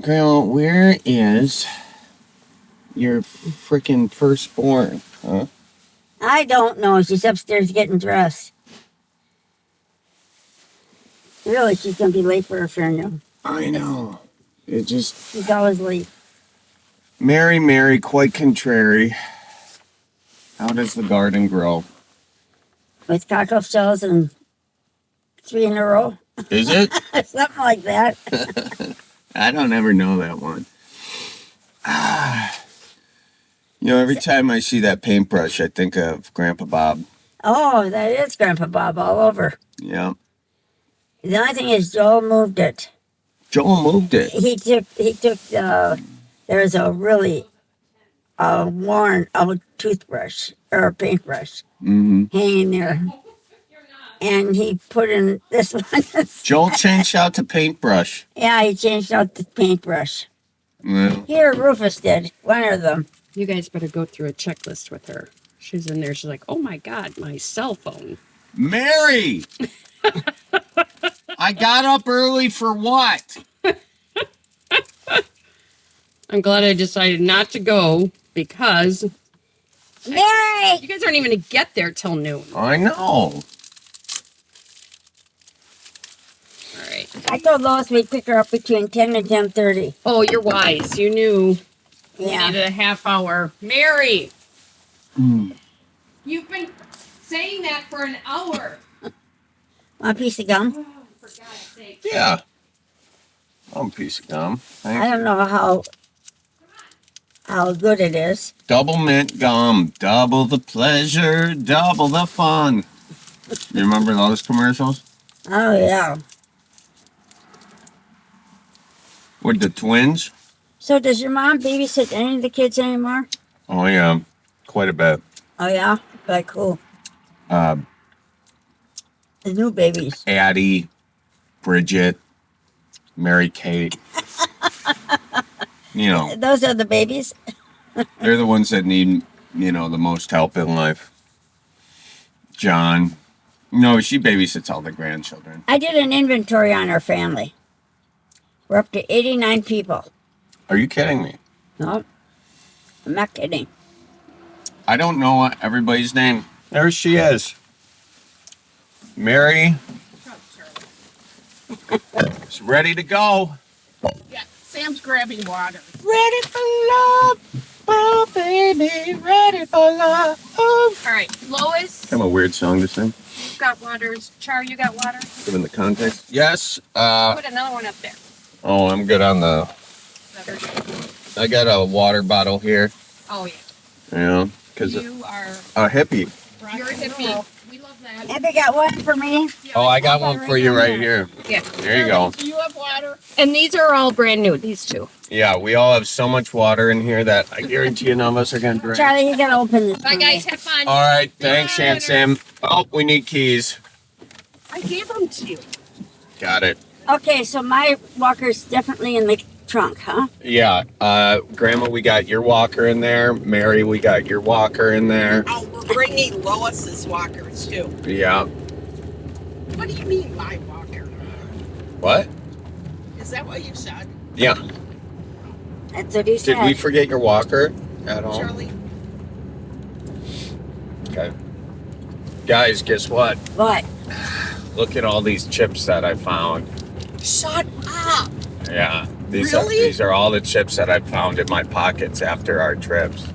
Grandma, where is your freaking firstborn, huh? I don't know. She's upstairs getting dressed. Really, she's going to be late for her funeral. I know. It just... She's always late. Mary, quite contrary. How does the garden grow? With cockle shells and 3 in a row. Is it? Something like that. I don't ever know that one. Every time I see that paintbrush, I think of Grandpa Bob. Oh, that is Grandpa Bob all over. Yeah. The only thing is Joel moved it. Joel moved it. He took there's a really worn old toothbrush or a paintbrush hanging there. And he put in this one. Joel changed out the paintbrush. Yeah, he changed out the paintbrush. Well, Here, Rufus did. One of them. You guys better go through a checklist with her. She's in there. She's like, oh my God, my cell phone. Mary! I got up early for what? I'm glad I decided not to go because Mary! you guys aren't even going to get there till noon. I know. All right. I told Lois we'd pick her up between 10 and 10:30. Oh, you're wise. You knew you Yeah. needed a half hour. Mary! Mm. You've been saying that for an hour. Want a piece of gum? Oh, for God's sake. Yeah. I'm a piece of gum. Thank I you. don't know how good it is. Double mint gum. Double the pleasure. Double the fun. You remember those commercials? Oh, yeah. With the twins? So does your mom babysit any of the kids anymore? Oh, yeah. Quite a bit. Oh, yeah? Like who? Uh, The new babies. Addie, Bridget, Mary Kate. Those are the babies? They're the ones that need, the most help in life. John. No, she babysits all the grandchildren. I did an inventory on our family. We're up to 89 people. Are you kidding me? No, I'm not kidding. I don't know everybody's name. There she is. Mary is ready to go. Yeah, Sam's grabbing water. Ready for love, oh baby, ready for love. All right, Lois, Kind of a weird song to sing, you've got waters. Char, you got water? given the context. Yes. Put another one up there. Oh, I'm good on the. I got a water bottle here. Oh, yeah. Yeah, because You are, a hippie. you're a hippie. We love that. Have you got one for me? Oh, I got one for you right here. Yeah. There you go. Do you have water? And these are all brand new, these two. Yeah, we all have so much water in here that I guarantee none of us are gonna drink. Charlie, you gotta open this. Bye, for guys. me. Have fun. All right, thanks, Aunt Sam. Oh, we need keys. I gave them to you. Got it. Okay, so my walker's definitely in the trunk, huh? Yeah, Grandma, we got your walker in there. Mary, we got your walker in there. Oh, we're bringing Lois's walkers too. Yeah. What do you mean, my walker? What? Is that what you said, Yeah. That's what he said. Did we forget your walker at all? Charlie? Okay. Guys, guess what? What? Look at all these chips that I found. Shut up! Yeah. Really? These are all the chips that I found in my pockets after our trips.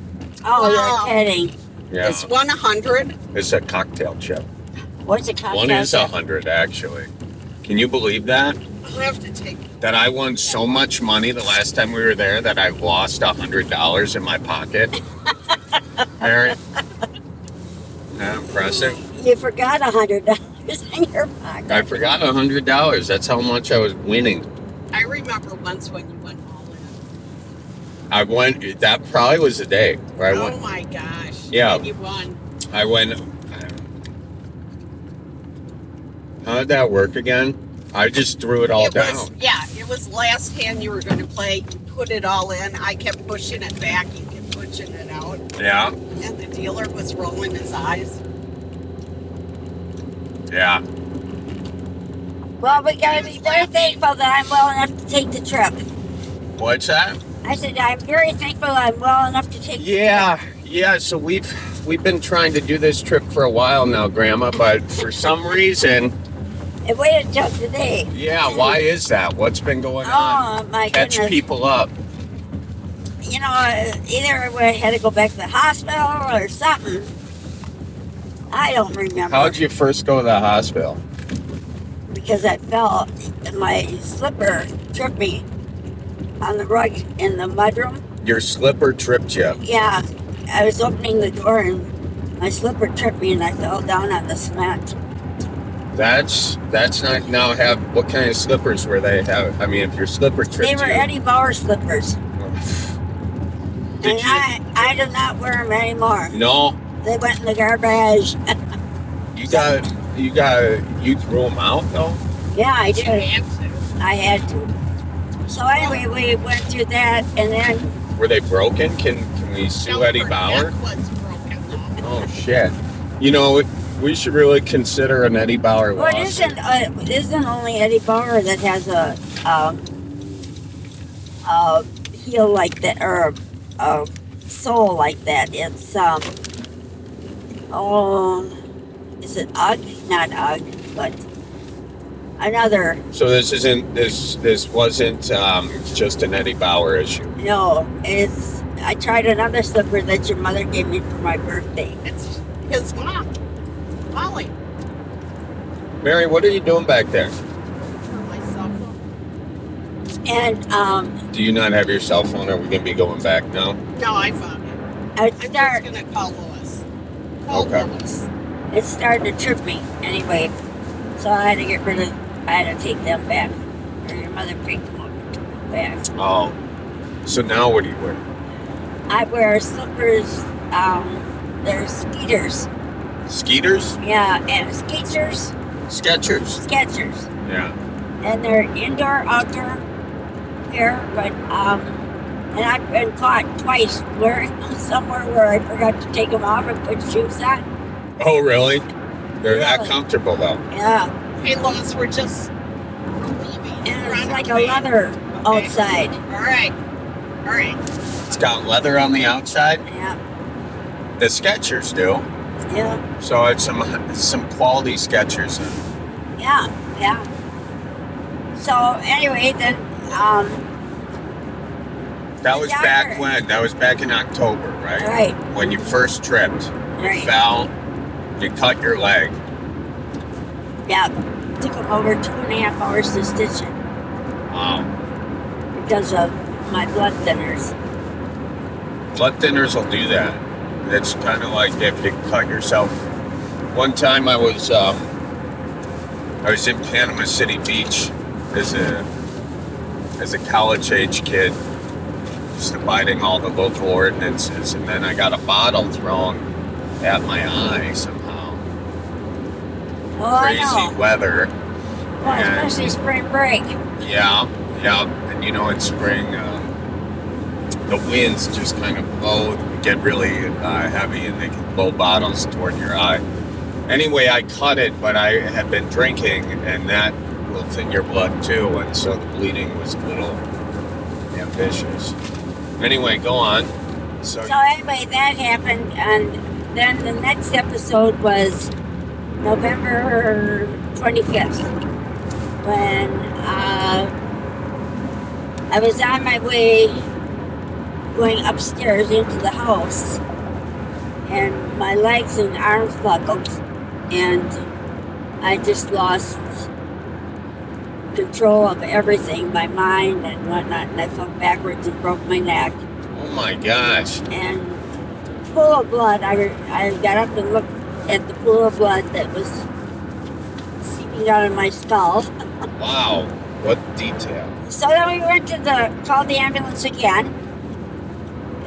Oh, Wow. you're kidding. Yeah. Is one 100? It's a cocktail chip. What's it cost? One is 100, actually. Can you believe that? I'll have to take That I won so much money the last time we were there that I lost $100 in my pocket. Mary? Yeah, impressive. You forgot $100 in your pocket. I forgot $100. That's how much I was winning. I remember once when you went all in. I went, that probably was the day where I Oh went. my gosh. Yeah. And you won. I went. How did that work again? I just threw it all down. It was last hand you were going to play. You put it all in. I kept pushing it back. You kept pushing it out. Yeah, And the dealer was rolling his eyes. yeah. Well, we gotta be very thankful that I'm well enough to take the trip. What's that? I said, I'm very thankful I'm well enough to take. Yeah. So we've been trying to do this trip for a while now, Grandma, but for some reason, It waited till today. yeah. Why is that? What's been going on? Oh my Catch goodness! people up. You know, either we had to go back to the hospital or something. I don't remember. How'd you first go to the hospital? Because I fell, and my slipper tripped me on the rug in the mudroom. Your slipper tripped you. Yeah, I was opening the door and my slipper tripped me and I fell down on the cement. That's not now. What kind of slippers were they? I mean, if your slipper tripped They were you, Eddie Bauer slippers, did and you? I do not wear them anymore. No, They went in the garbage. you threw them out though. Yeah, I You did. had to. I had to. So anyway, we went through that, and then Were they broken? Can we sue No, Eddie her Bauer? neck was broken though. Oh shit! You know, we should really consider an Eddie Bauer well, it lawsuit. isn't only Eddie Bauer that has a heel like that or a soul like that. It's is it UGG? Not UGG, but another. So this wasn't just an Eddie Bauer issue. No, it's. I tried another slipper that your mother gave me for my birthday. It's his mom, Molly. Mary, what are you doing back there? For my cell phone. And Do you not have your cell phone? Are we gonna be going back now? No, I found it. I I'm just gonna call Lois. Call Okay. Lois. it started to trip me anyway, so I had to get rid of. I had to take them back, or your mother picked them up and took them back. Oh, so now what do you wear? I wear slippers. They're Skeeters. Skeeters? Yeah, and Skechers. Skechers? Skechers, Yeah. and they're indoor, outdoor pair. But and I've been caught twice wearing them somewhere where I forgot to take them off and put shoes on. Oh, really? They're that Really? comfortable though. Yeah, Hey, Lois, we're just leaving. and We're it's on like our a way. leather Okay. outside. All right. All right. It's got leather on the outside. Yeah, The Skechers do. yeah, So it's some quality Skechers. yeah, yeah. So anyway, then That was Yeah, back right. when? That was back in October, right? right, When you first tripped. You right. fell. You cut your leg. Yeah, took them over 2.5 hours to stitch it Wow. because of my blood thinners. Blood thinners will do that. It's kind of like if you cut yourself. One time I was in Panama City Beach as a college age kid, just abiding all the local ordinances, and then I got a bottle thrown at my eye somehow. Oh, I Crazy know. weather. Well, And- especially spring break. Yeah. And you know, in spring, the winds just kind of blow, get really heavy, and they can blow bottles toward your eye. Anyway, I cut it, but I had been drinking, and that will thin your blood too, and so the bleeding was a little ambitious. Anyway, go on. So, So anyway, that happened, and then the next episode was November 25th, when I was on my way going upstairs into the house, and my legs and arms buckled, and I just lost control of everything, my mind and whatnot, and I fell backwards and broke my neck. oh my gosh. And pool of blood, I got up and looked at the pool of blood that was seeping out of my skull. Wow. What detail. So then we went to called the ambulance again.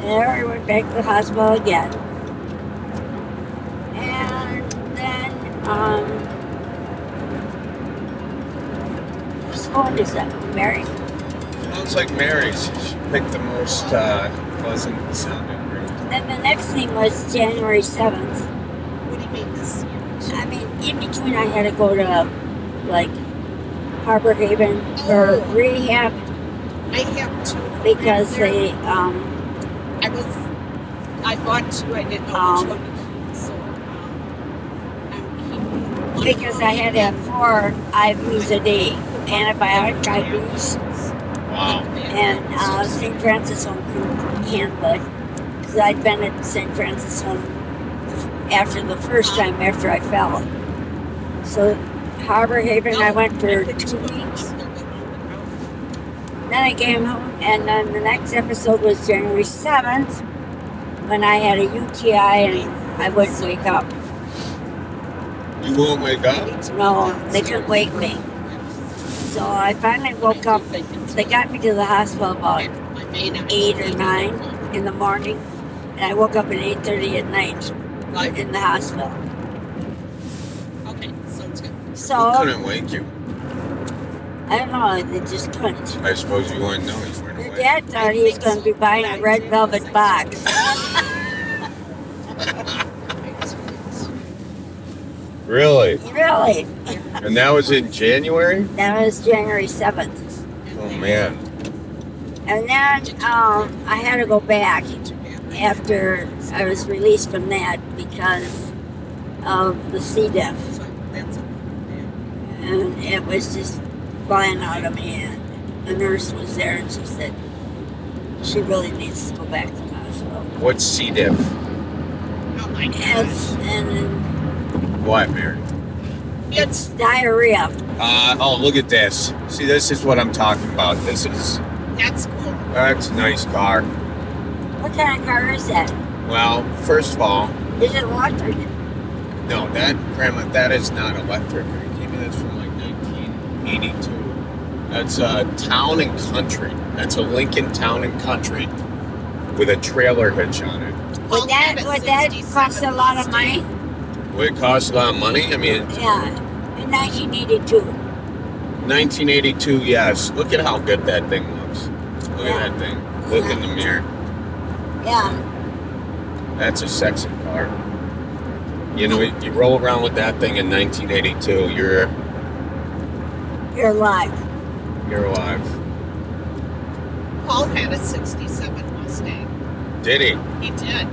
And we went back to the hospital again. And then, whose phone is that? Mary? Sounds like Mary's. She picked the most pleasant sounding ring. Then the next thing was January 7th. What do you mean this year? I mean, in between I had to go to, like, Harbor Haven for rehab. I have two. because they, I bought two. I didn't know which one to keep. So I'm keeping one. because I had to have 4 IVs a day, antibiotic IVs, Wow. and St. Francis Home couldn't handle it because I'd been at St. Francis Home after the first time after I fell. So Harbor Haven, I went for 2 weeks. Then I came home, and then the next episode was January 7th when I had a UTI and I wouldn't wake up. You won't wake up? No, they couldn't wake me. So I finally woke up. They got me to the hospital about 8 or 9 in the morning, and I woke up at 8:30 at night in the hospital. Okay, sounds good. Who So couldn't wake you? I don't know, they just couldn't. I suppose you wouldn't know you weren't Your awake. dad thought he was going to be buying a red velvet box. Really? Really? And that was in January? That was January 7th. Oh man. And then I had to go back after I was released from that because of the C. diff. And it was just flying out of me. And the nurse was there and she said she really needs to go back to the hospital. What's C. diff? Oh my And What, Mary? it's diarrhea. Oh, look at this. See, this is what I'm talking about. That's a nice car. What kind of car is that? Well, first of all, Is it electric? no, Grandma, that is not electric. That's from like 1982. That's Town and Country. That's a Lincoln Town and Country with a trailer hitch on it. Would that cost a lot of money? Would it cost a lot of money? I mean, Yeah, in 1982. 1982, yes. Look at how good that thing looks. Look at that thing. Look in the mirror. Yeah. That's a sexy car. You know, you roll around with that thing in 1982, you're alive. Paul had a 67 Mustang. Did he? He did.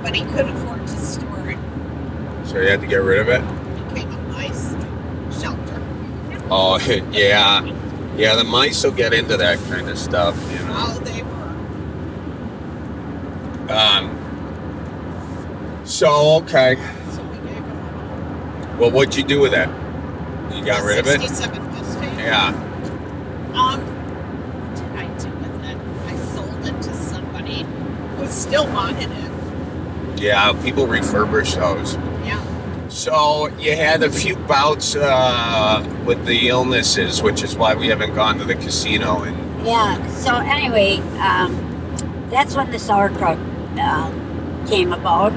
But he couldn't afford to store it. So you had to get rid of it? It became a nice shelter. Oh, yeah. Yeah, the mice will get into that kind of stuff, you know. Oh, they were. So, okay. So we gave him Well, what'd you do with it? You got rid of it? 67 Mustang. Yeah. What did I do with it? I sold it to somebody who still wanted it. Yeah, people refurbish those. Yeah. So, you had a few bouts with the illnesses, which is why we haven't gone to the casino. And Yeah, so anyway, that's when the sauerkraut came about.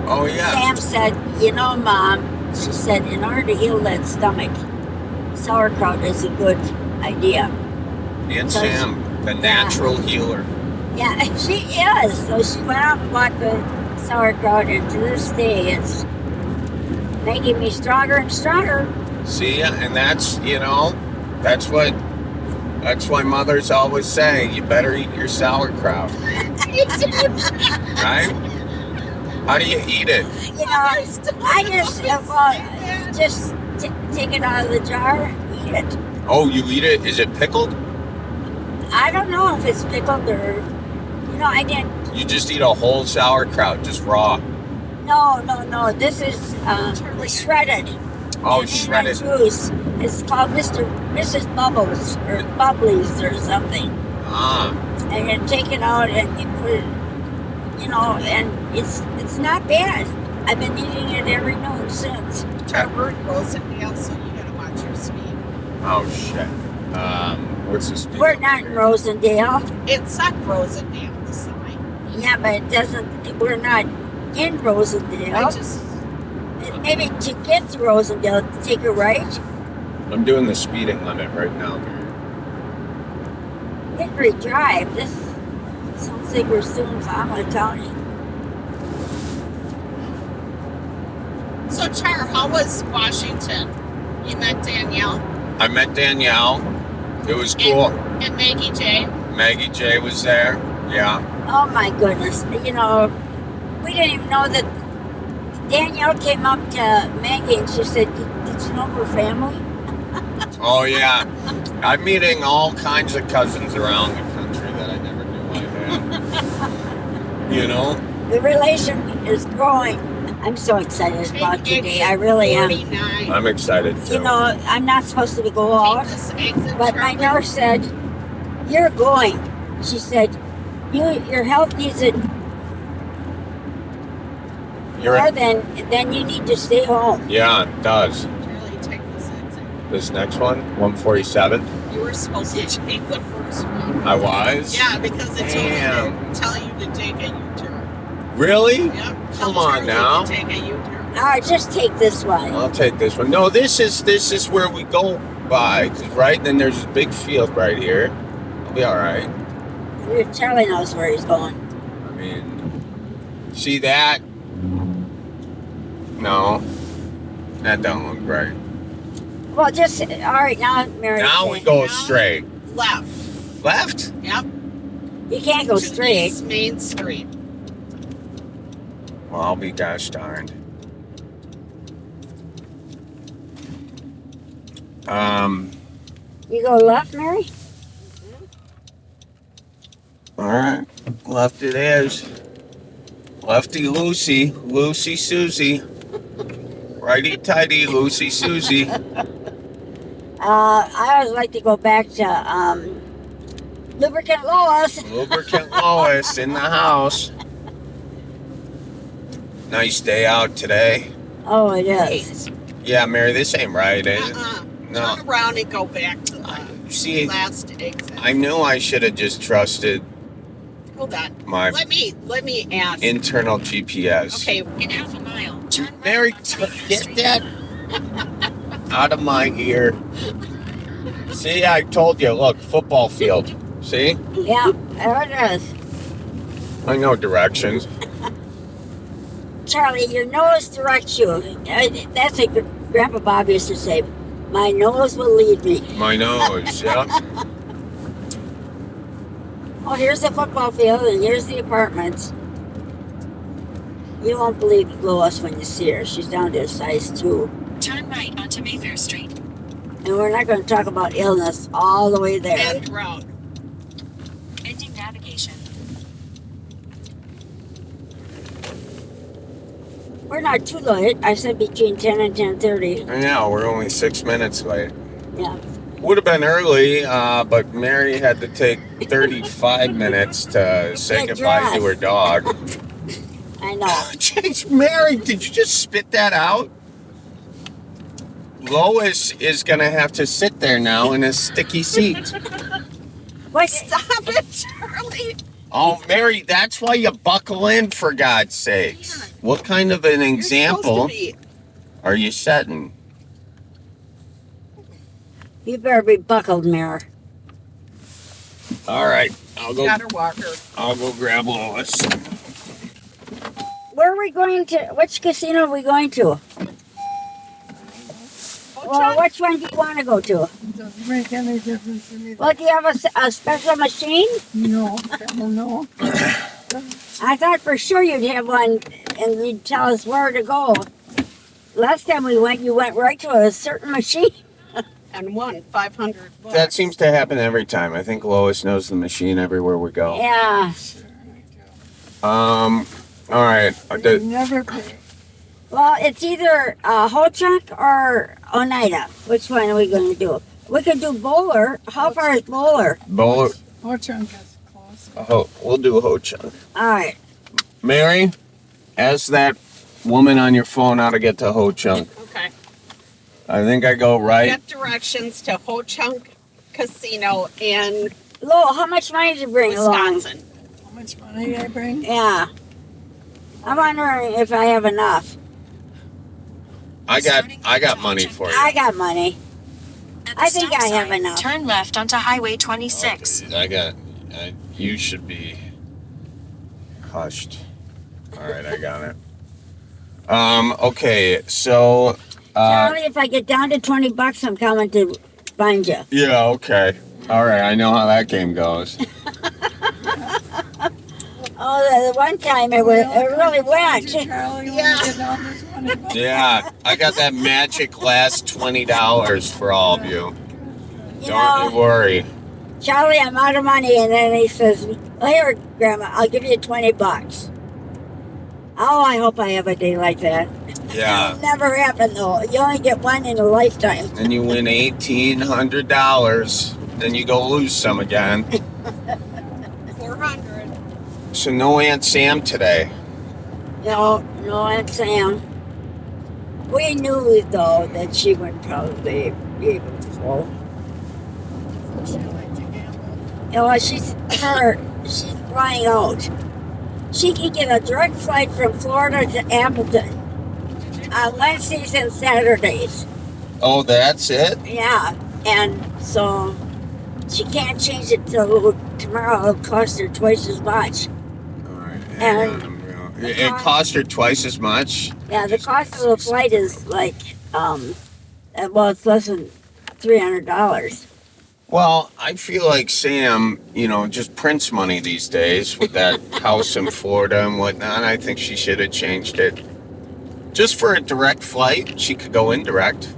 oh, yeah. Sam said, you know, Mom, she said, in order to heal that stomach, sauerkraut is a good idea. And So Sam, the natural healer. Yeah, she is. So she went out and bought the sauerkraut, and to this day, it's making me stronger and stronger. See, and that's, you know, that's why mothers always say, you better eat your sauerkraut. Right? How do you eat it? You know, I just take it out of the jar, eat it. Oh, you eat it? Is it pickled? I don't know if it's pickled or, you know, I didn't. You just eat a whole sauerkraut, just raw. No. This is shredded. Oh, And in shredded. my juice. It's called Mrs. Bubbles or Bubblies or something. Ah, And you take it out and you put it, you know, and it's not bad. I've been eating it every noon since. We're in Rosendale, so you gotta watch your speed. oh shit. What's this? We're not in Rosendale. It's not Rosendale, the sign. Yeah, but it doesn't. We're not in Rosendale. I just, Maybe to get to Rosendale, take a right. I'm doing the speeding limit right now. Hickory Drive. This sounds like we're still in Falmouth County. so Char, how was Washington? You met Danielle? I met Danielle. It was cool. And Maggie J. Maggie J was there. Yeah. Oh my goodness. You know, we didn't even know that Danielle came up to Maggie and she said, did you know her family? Oh, yeah. I'm meeting all kinds of cousins around the country that I never knew I had. You know? The relation is growing. I'm so excited about today. I really am. 49. I'm excited too. You know, I'm not supposed to go out, Take this exit, but my Charlie. nurse said, you're going. She said, your health needs it more than you need to stay home. Yeah, it does. Charlie, take this exit. This next one, 147. You were supposed to take the first one. I was? Yeah, because it Damn. told tell you to take a U-turn. Really? Yep. Tell Come on Charlie now. to take a U-turn. All right, just take this one. I'll take this one. No, this is where we go by, 'cause right? Then there's a big field right here. I'll be all right. Charlie knows where he's going. I mean, see that? No, that don't look right. Well, just, all right, now, Mary. Now we Jane, go Now- straight. Left. Left? Yep. You can't go To straight. East Main Street. Well, I'll be gosh darned. You go left, Mary? All right, left it is. Lefty Lucy, Lucy Susie. Righty tighty, Lucy Susie. I always like to go back to Lubricant Lois. Lubricant Lois in the house. Nice day out today. Oh, it is. Eight. Yeah, Mary, this ain't right, is it? No. Turn around and go back to the See, last exit. I knew I should have just trusted Hold on. my Let me ask. internal GPS. Okay. In half a mile, turn right Mary, onto Mather get Street. that out of my ear. See, I told you, look, football field. See? Yeah, there it is. I know directions. Charlie, your nose directs you. That's what Grandpa Bob used to say. My nose will lead me. My nose, yeah. Oh, here's the football field and here's the apartments. You won't believe Lois when you see her. She's down to a size 2. Turn right onto Mayfair Street. And we're not going to talk about illness all the way there. End route. Ending navigation. We're not too late. I said between 10 and 10:30. Yeah, we're only 6 minutes late. Yeah. Would have been early, but Mary had to take 35 minutes to say Get goodbye to her dressed. dog. I know. Jeez, Mary, did you just spit that out? Lois is going to have to sit there now in a sticky seat. What? Stop it, Charlie. Oh, Mary, that's why you buckle in, for God's sakes. What kind of an You're example supposed to be. are you setting? You better be buckled, Mare. All right, I'll go. Got her walker. I'll go grab Lois. Where are we going to? Which casino are we going to? Well, which one do you want to go to? Doesn't make any difference to me. Well, do you have a special machine? No, I don't know. I thought for sure you'd have one and you'd tell us where to go. Last time we went, you went right to a certain machine. And won 500 bucks. That seems to happen every time. I think Lois knows the machine everywhere we go. Yeah. All right. You never pay. Well, it's either Ho Chunk or Oneida. Which one are we going to do? We could do Bowler. How far is Bowler? Bowler. Ho-Chunk is close. We'll do Ho Chunk. All right. Mary, ask that woman on your phone how to get to Ho Chunk. Okay. I think I go right. Get directions to Ho Chunk Casino in Lo, how much money did you bring along? Wisconsin. How much money I bring? Yeah. I'm wondering if I have enough. I got money for you. I got money. At the I think stop I have sign, enough. Turn left onto Highway 26. You should be hushed. All right, I got it. Okay, so Charlie, if I get down to $20, I'm coming to find you. yeah, okay. All right, I know how that game goes. Oh, the one time it really went. Charlie, Yeah. get all this money back. Yeah, I got that magic last $20 for all of you. You Don't you know, worry. Charlie, I'm out of money, and then he says, "Well, here, Grandma, I'll give you $20." Oh, I hope I have a day like that. Yeah. It'll never happen though. You only get one in a lifetime. Then you win $1,800. Then you go lose some again. 400. So no Aunt Sam today. No, Aunt Sam. We knew though that she would probably be able to go. She liked to gamble. You know, she's flying out. She can get a direct flight from Florida to Appleton on Wednesdays and Saturdays. Oh, that's it? Yeah, and so she can't change it till tomorrow. It'll cost her twice as much. All right. And It cost her twice as much. Yeah, the cost of the flight is like, well, it's less than $300. Well, I feel like Sam, just prints money these days with that house in Florida and whatnot. I think she should have changed it. Just for a direct flight, she could go indirect.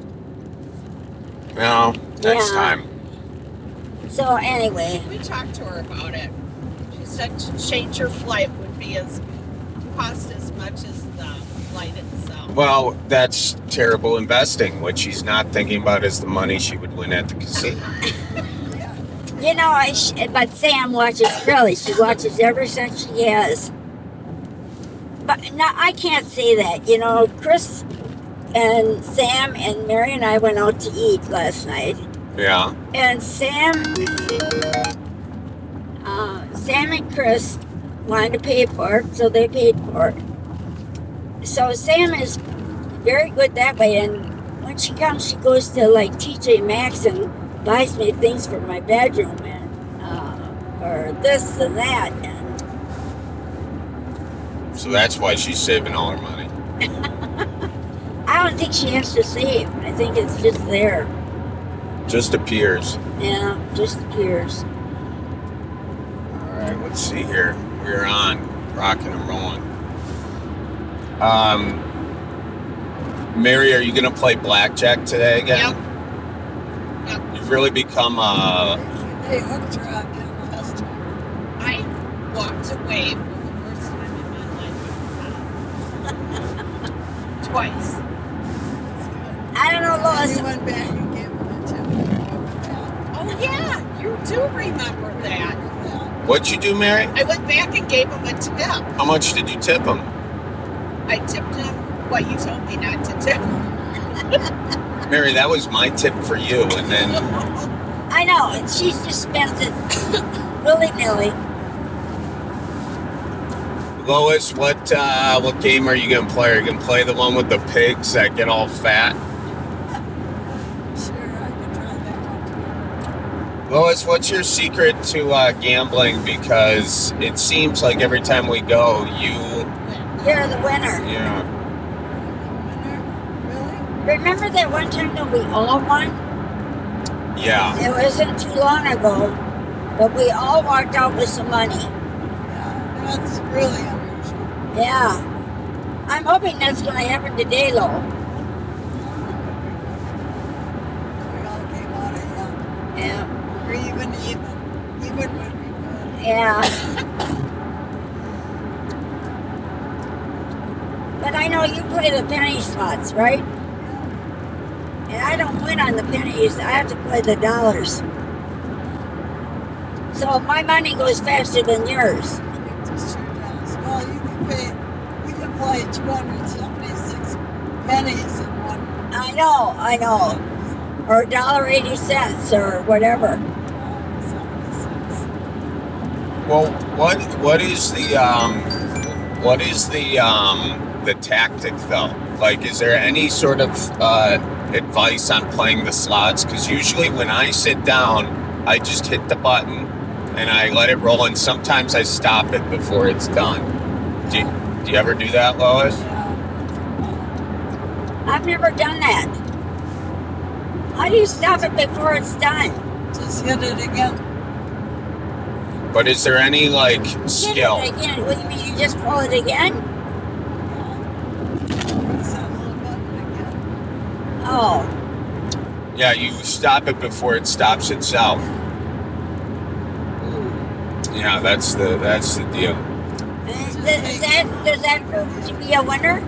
Next Yeah. time. So anyway, We talked to her about it. She said to change her flight would be cost as much as the flight itself. Well, that's terrible investing. What she's not thinking about is the money she would win at the casino. you know, but Sam watches, really, she watches every cent she has. But no, I can't say that. You know, Chris and Sam and Mary and I went out to eat last night. Yeah. And Sam and Chris wanted to pay for it, so they paid for it. So Sam is very good that way, and when she comes, she goes to like TJ Maxx and buys me things for my bedroom and for this and that. And So that's why she's saving all her money. I don't think she has to save. I think it's just there. Just appears. Yeah, just appears. All right, let's see here. We're on, rocking and rolling. Mary, are you gonna play blackjack today again? Yep. You've really become They hooked her up in the last time. I walked away for the first time in my life. Twice. I don't know, Lois. We went back and gave him a tip. Oh yeah, you do remember that. What'd you do, Mary? I went back and gave him a tip. How much did you tip him? I tipped him what you told me not to tip. Mary, that was my tip for you, and then I know, and she just spends it willy-nilly. Lois, what game are you gonna play? Are you gonna play the one with the pigs that get all fat? Sure, I could try that one. Lois, what's your secret to gambling? Because it seems like every time we go, You're the winner. yeah. Really? Remember that one time that we all won? Yeah. It wasn't too long ago, but we all walked out with some money. Yeah, that's really unusual. Yeah. I'm hoping that's going to happen today, though. We all came out ahead. Yeah. Or even would be good. Yeah. But I know you play the penny slots, right? And I don't win on the pennies. I have to play the dollars. So my money goes faster than yours. It just sure does. Well, you can play 276 pennies in one. I know. Or $1.80 or whatever. 76. Well, what is the tactic though? Like, is there any sort of advice on playing the slots? Because usually when I sit down, I just hit the button and I let it roll, and sometimes I stop it before it's done. Do you ever do that, Lois? I've never done that. How do you stop it before it's done? Just hit it again. But is there any like Hit skill? it again. What do you mean? You just pull it again? Press that little button again. Oh. Yeah, you stop it before it stops itself. Yeah, that's the deal. Does that prove to be a winner?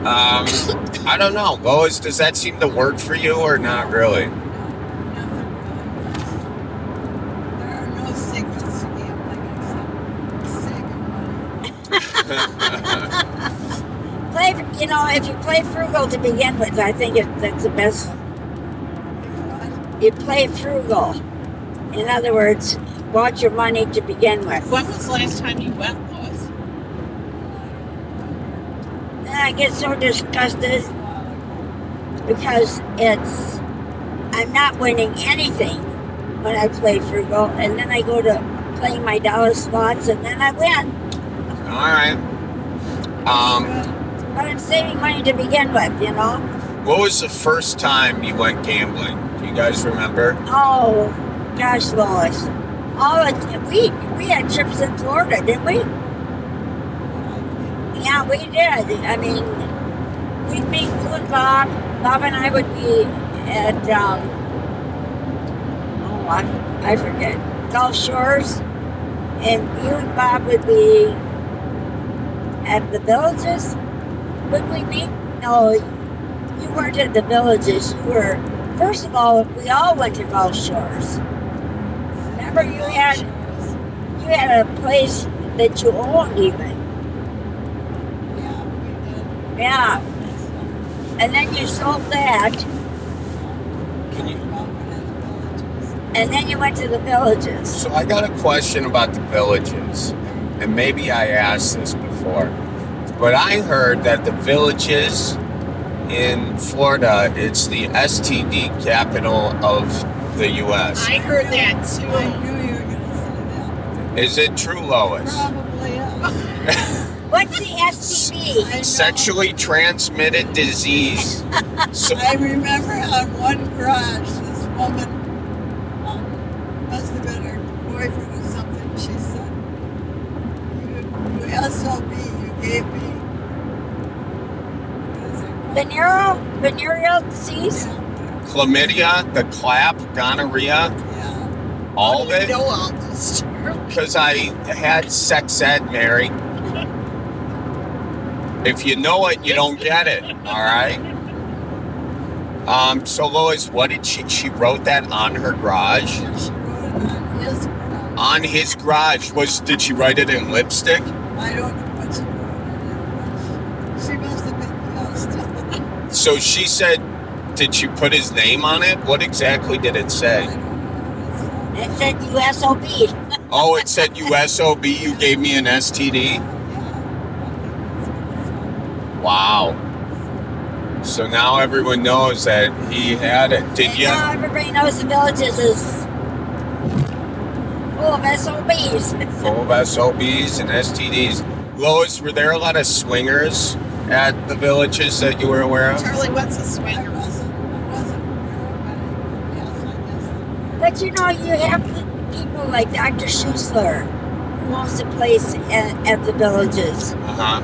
I don't know, Lois. Does that seem to work for you or not really? Nothing really works. There are no secrets to gambling except saving money. If you play frugal to begin with, I think that's the best. What? You play frugal. In other words, watch your money to begin with. When was the last time you went, Lois? And I get so disgusted because I'm not winning anything when I play frugal, and then I go to play my dollar slots, and then I win. All right. But I'm saving money to begin with, What was the first time you went gambling? Do you guys remember? Oh, gosh, Lois. We had trips in Florida, didn't we? Yeah, we did. I mean, we'd meet you and Bob. Bob and I would be at, I forget, Gulf Shores. And you and Bob would be at the Villages. Would we meet? No, you weren't at the Villages. You were, first of all, we all went to Gulf Shores. Remember, you had a place that you owned even. Yeah, we did. Yeah. And then you sold that, Can you? and then you went to the Villages. So I got a question about the Villages, and maybe I asked this before, but I heard that the Villages in Florida, it's the STD capital of the U.S. I heard that too. I knew you were going to say that. Is it true, Lois? Probably is. What's the STD? I know. Sexually transmitted disease. So, I remember on one garage, this woman, must have been her boyfriend or something, she said, you SOB, you gave me, what is it called? Venereal disease? chlamydia, the clap, gonorrhea, Yeah. all of You it. know all this. Because I had sex ed, Mary. If you know it, you don't get it. All right. So Lois, what did she wrote that on her garage? Yeah, she wrote it on his garage. On his garage. Did she write it in lipstick? I don't know what she wrote it in, but she must have been pissed. So she said, did she put his name on it? What exactly did it I say? don't know what it It said. said USOB. Oh, it said USOB, you gave me an STD? Wow. So now everyone knows that he had it. Did And you? now everybody knows the Villages is full of SOBs. Full of SOBs and STDs. Lois, were there a lot of swingers at the Villages that you were aware of? Charlie, what's a I swinger? wasn't aware of it. Yes, I guess. But you have people like Dr. Schuessler, who owns a place at the Villages. Uh-huh.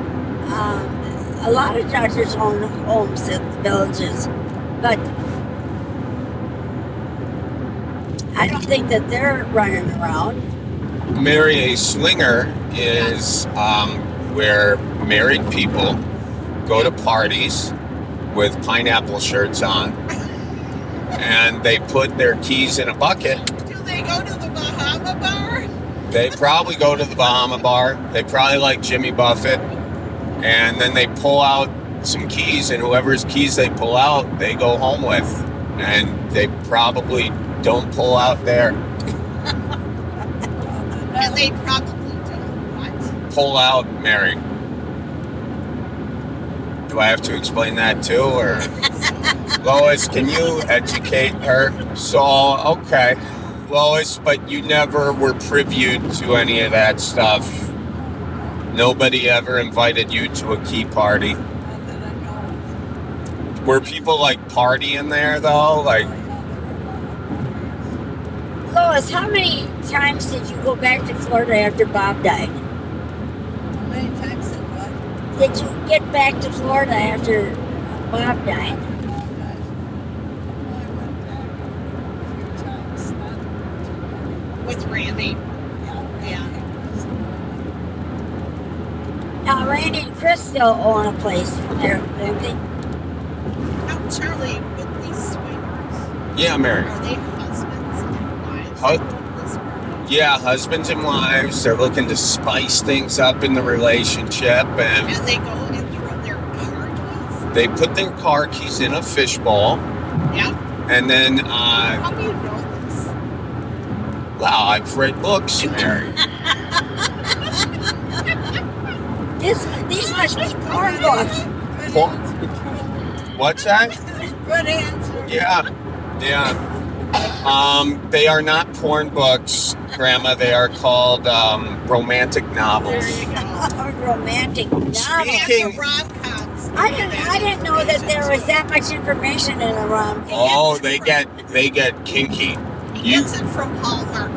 A lot of doctors own homes at the Villages, but I don't think that they're running around. Mary, a swinger is where married people go to parties with pineapple shirts on, and they put their keys in a bucket. Do they go to the Bahama bar? They probably go to the Bahama bar. They probably like Jimmy Buffett. And then they pull out some keys, and whoever's keys they pull out, they go home with. And they probably don't pull out there. And they probably don't what? Pull out, Mary. Do I have to explain that too, or Lois, can you educate her? So, okay, Lois, but you never were privy to any of that stuff. Nobody ever invited you to a key party. Not that I know of. Were people like partying there though? Like, Lois, how many times did you go back to Florida after Bob died? How many times did what? Did you get back to Florida after Bob died? I went back a few times. Not too many. With Randy. Yeah. Now, Randy and Chris still own a place there, don't they? Now, Charlie, with these swingers, Yeah, Mary. are they husbands and wives? Hu- This morning? Yeah, husbands and wives. They're looking to spice things up in the relationship, and And they go and throw their car keys? they put their car keys in a fishbowl, Yeah. and then, How do you know this? wow, I've read books, Mary. These must be porn books. Good Porn- answer. What's that? Good answer. Yeah. They are not porn books, Grandma. They are called romantic novels. There you go. Romantic novel. Speaking- And the rom-coms. I didn't know that there was that much information in a rom-com. Oh, they get kinky. He gets it from Hallmark.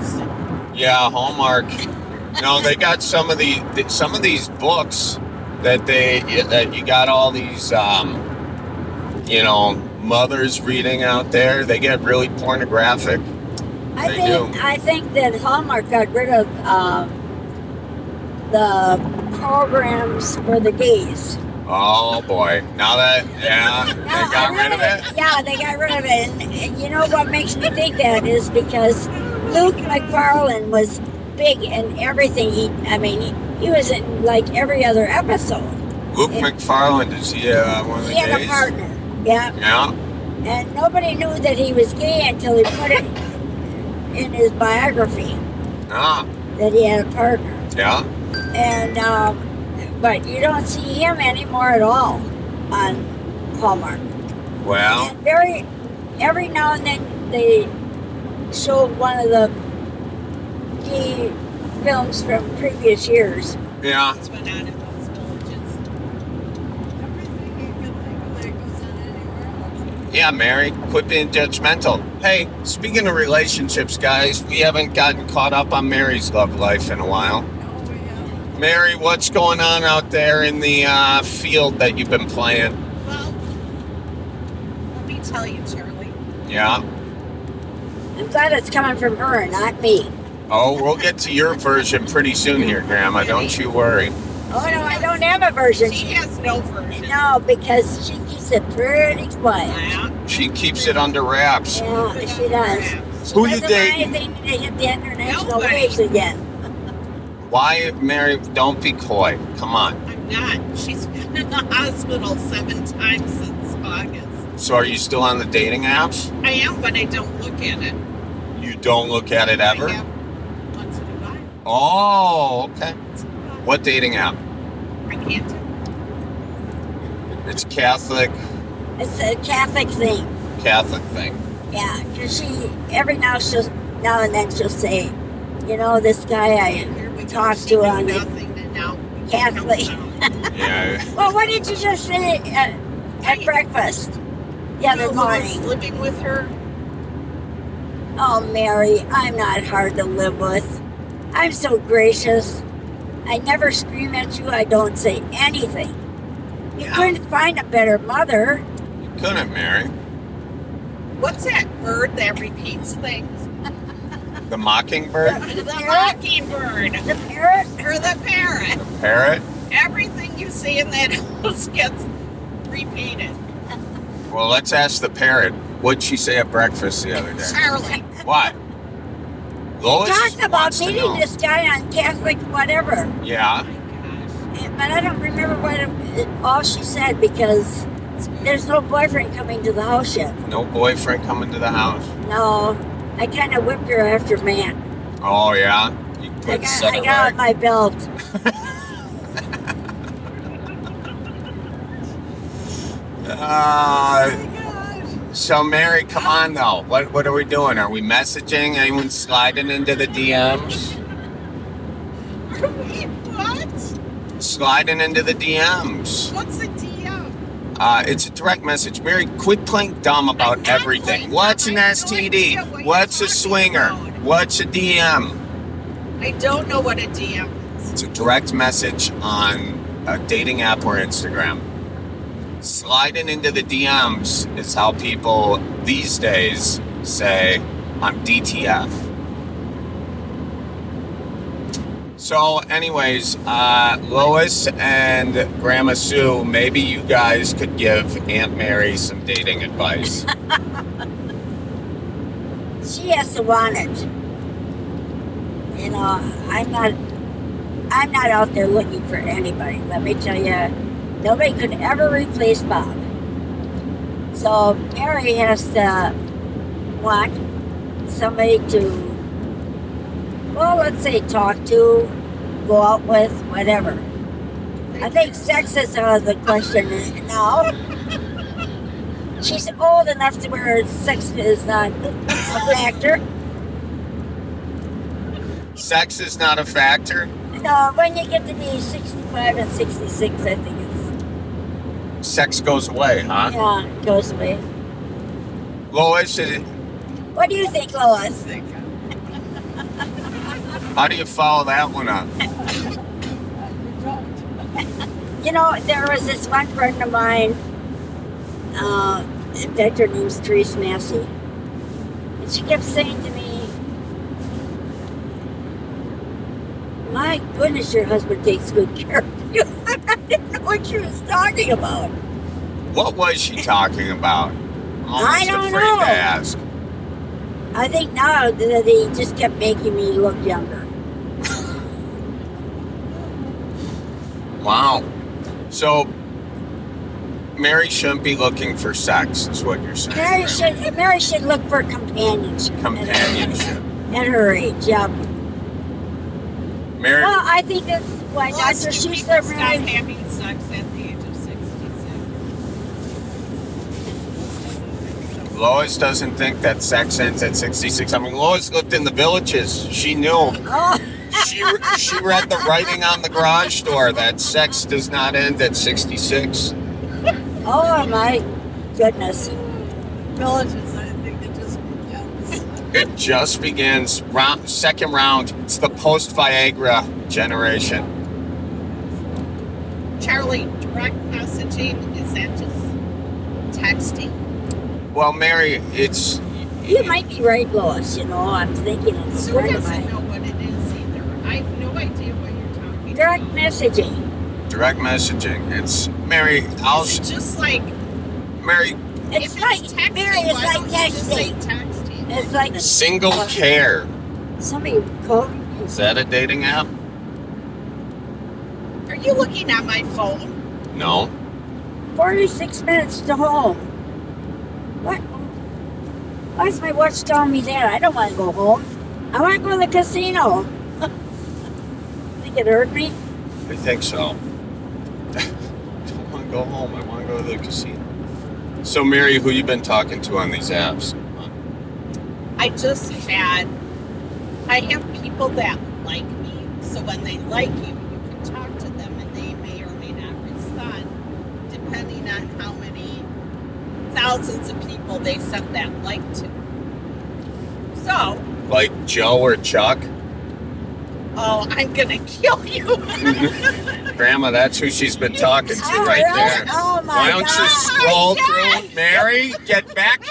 Yeah, Hallmark. No, they got some of these books that you got all these mothers reading out there. They get really pornographic. They do. I think that Hallmark got rid of the programs for the gays. Oh boy! Now that they got rid of it. Yeah, they got rid of it. And you know what makes me think that is because Luke McFarlane was big in everything. He was in like every other episode. Luke McFarlane, is he one of the He had a gays? partner. Yeah. Yeah. And nobody knew that he was gay until he put it in his biography Ah. that he had a partner. Yeah. And but you don't see him anymore at all on Hallmark. Well. And every now and then they show one of the gay films from previous years. Yeah. It's been out in those villages. Everything you can think of that goes on anywhere else. Yeah, Mary. Quit being judgmental. Hey, speaking of relationships, guys, we haven't gotten caught up on Mary's love life in a while. No, we haven't. Mary, what's going on out there in the field that you've been playing? Well, let me tell you, Charlie. Yeah. I'm glad it's coming from her and not me. Oh, we'll get to your version pretty soon here, Grandma. Don't you worry. Oh no, I don't have a version. She has no version. No, because she keeps it pretty quiet. Yeah. She keeps it under wraps. Yeah, she does. Who you Doesn't dating? want anything to hit the international Nobody. waves again. Why, Mary? Don't be coy. Come on. I'm not. She's been in the hospital 7 times since August. So, are you still on the dating apps? I am, but I don't look at it. You don't look at it ever? I have once in a while. Oh, okay. What dating app? I can't do It's Catholic It's a Catholic thing. thing. Yeah, because every now and then she'll say, you know, this guy I it. Here we go. talked She to knew on the nothing and now it Catholic. comes out. Yeah. Well, what did you just say at breakfast the other You know who was morning? living with her? Oh, Mary, I'm not hard to live with. I'm so gracious. I never scream at you. I don't say anything. You Yeah. couldn't find a better mother. You couldn't, Mary. What's that bird that repeats things? The mockingbird? The mockingbird. The parrot? Or the parrot. The parrot? Everything you see in that house gets repeated. Well, let's ask the parrot. What'd she say at breakfast the other day? Charlie. What? Lois Talked about wants to meeting know. this guy on Catholic whatever. Yeah. Oh my gosh. But I don't remember all she said because It's good. there's no boyfriend coming to the house yet. No boyfriend coming to the house. No, I kind of whipped her after Matt. Oh, yeah? You I put got set out it my belt. So, Mary, come on, though. What are we doing? Are we messaging? Anyone sliding into the DMs? Are we what? Sliding into the DMs. What's a DM? It's a direct message. Mary, quit playing dumb about I'm not everything. playing What's an dumb. I have no idea STD? what What's you're a swinger? talking about. What's a DM? I don't know what a DM is. It's a direct message on a dating app or Instagram. Sliding into the DMs is how people these days say, I'm DTF. So anyways, Lois and Grandma Sue, maybe you guys could give Aunt Mary some dating advice. She has to want it. You know, I'm not out there looking for anybody. Let me tell you, nobody could ever replace Bob. So Mary has to want somebody to, well, let's say talk to, go out with, whatever. I think sex is out of the question now. She's old enough to where sex is not a factor. Sex is not a factor. No, when you get to be 65 and 66, I think Sex goes away, huh? yeah, it goes away. Lois, What do you think, Lois? how do you follow that one up? You know, there was this one friend of mine, that her name's Therese Massey, and she kept saying to me, my goodness, your husband takes good care of you. I didn't know what she was talking about. What was she talking about? I'm almost I don't afraid know. to ask. I think now that he just kept making me look younger. Wow. So, Mary shouldn't be looking for sex, is what you're saying. Mary should look for companionship. Companionship. At her age, yeah. Mary, Well, I think that's why Plus, Dr. you Schuster people stop married. having sex at the age of 66. Lois doesn't think that sex ends at 66. I mean, Lois lived in the villages. She knew. Oh, She read the writing on the garage door that sex does not end at 66. oh my goodness. Villages, I think it just begins. It just begins. Second round. It's the post-Viagra generation. Charlie, direct messaging, is that just texting? Well, Mary, it's... You might be right, Lois. You know, I'm thinking it's a Sue friend of doesn't mine. know what it is either. I have no idea what you're talking Direct about. messaging. direct messaging. It's... Mary, I'll... It's just like, Mary, It's if like, texting, Mary, it's why like don't you just say texting. texting? It's like single care. somebody called me. Is that a dating app? Are you looking at my phone? No. 46 minutes to home. What? Why is my watch telling me that? I don't want to go home. I want to go to the casino. Think it hurt me? I think so. I don't want to go home. I want to go to the casino. So, Mary, who you been talking to on these apps? I have people that like me, so when they like you, you can talk to them and they may or may not respond, depending on how many thousands of people they sent that like to. So, Like Joe or Chuck? oh, I'm gonna kill you. Grandma, that's who she's been talking to Oh, right really? there. Oh, my Why don't you God. scroll through? Mary, get back.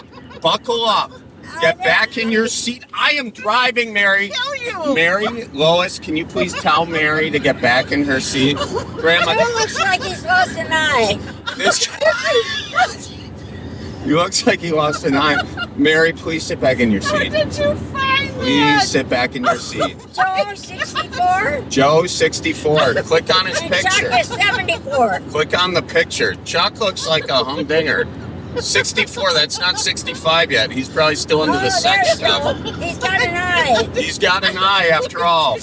Buckle up. Get back in your seat. I am driving, Mary. Kill you. Mary, Lois, can you please tell Mary to get back in her seat? Grandma, It looks like he's lost an eye. this... He looks like he lost an eye. Mary, please sit back in your Where seat. did you find Please that? sit back in your seat. Joe, 64. Joe, 64. Click on his And picture. Chuck is 74. Click on the picture. Chuck looks like a humdinger. 64, that's not 65 yet. He's probably still into the sex there you stuff. go. He's got an eye. He's got an eye after all.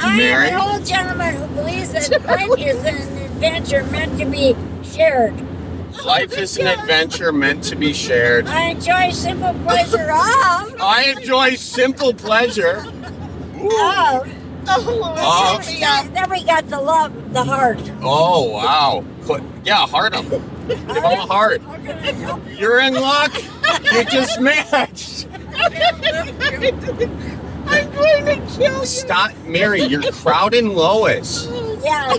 I Mary? am an old gentleman who believes that life is an adventure meant to be shared. Life is an adventure meant to be shared. I enjoy simple pleasure of. I enjoy simple pleasure. Of. Of. Then we got the love, the heart. Oh, wow. Yeah, heart him. Give him a heart. You're in luck. You just matched. going to kill you. Stop, Mary. You're crowding Lois. Yeah.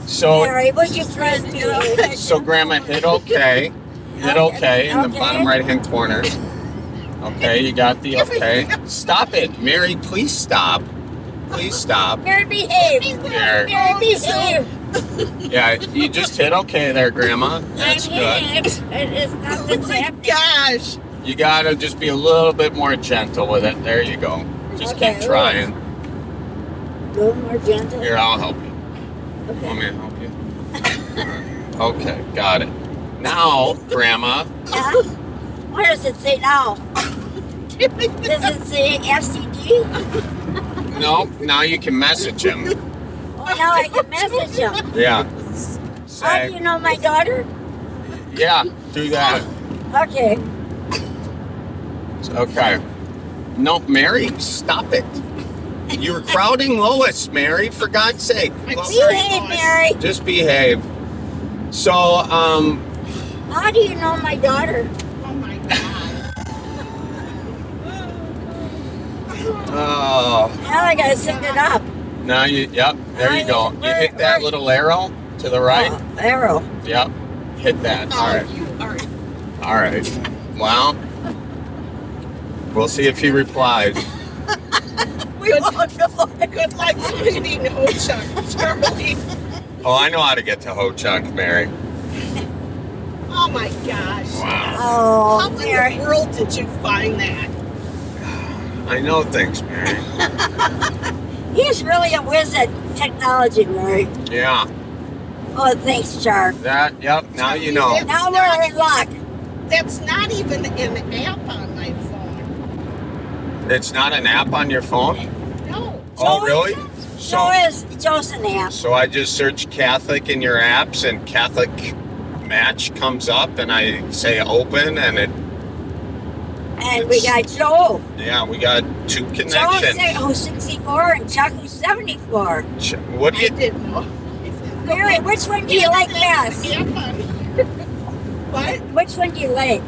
So, Mary, would you please be so Grandma, hit OK. Hit OK in the bottom right-hand corner. Okay, you got the OK. Stop it, Mary. Please stop. Please stop. Mary, behave. There. Mary, behave. Yeah, you just hit OK there, Grandma. That's good. It's nothing's happening. Gosh. You gotta just be a little bit more gentle with it. There you go. Just Okay, keep trying. A little more gentle. Here, I'll help you. Okay. Want me to help you? Okay, got it. Now, Grandma. Yeah. What does it say now? Does it say STD? No, now you can message him. Oh, now I can message him. Yeah. How do Say, you know my daughter? yeah, do that. Okay. Okay. No, Mary, stop it. You're crowding Lois, Mary, for God's sake. Behave, Mary. Just behave. So, How do you know my daughter? Oh my God. oh, Now I gotta send it up. now yep, there you go. You hit that little arrow to the right. Oh, arrow. Yep, hit that. All right. You are. All right. Well, we'll see if he replies. We won't know. Good luck sweetie. No, Charlie. Oh, I know how to get to Ho-Chunk, Mary. Oh my gosh. Wow. Oh, How in Mary. the world did you find that? I know things, Mary. He's really a whiz at technology, Mary. Yeah. Oh, thanks, Char. That, yep, now you know. Now we're in luck. That's not even an app on my phone. It's not an app on your phone? No. Oh, really? So is Joseph app. So I just search Catholic in your apps and Catholic match comes up and I say open and it, And we got Joe. yeah, we got two Joe connections. who's 64 and Chuck who's 74. What do I you, didn't know. Mary, which one do you like best? What? Which one do you like?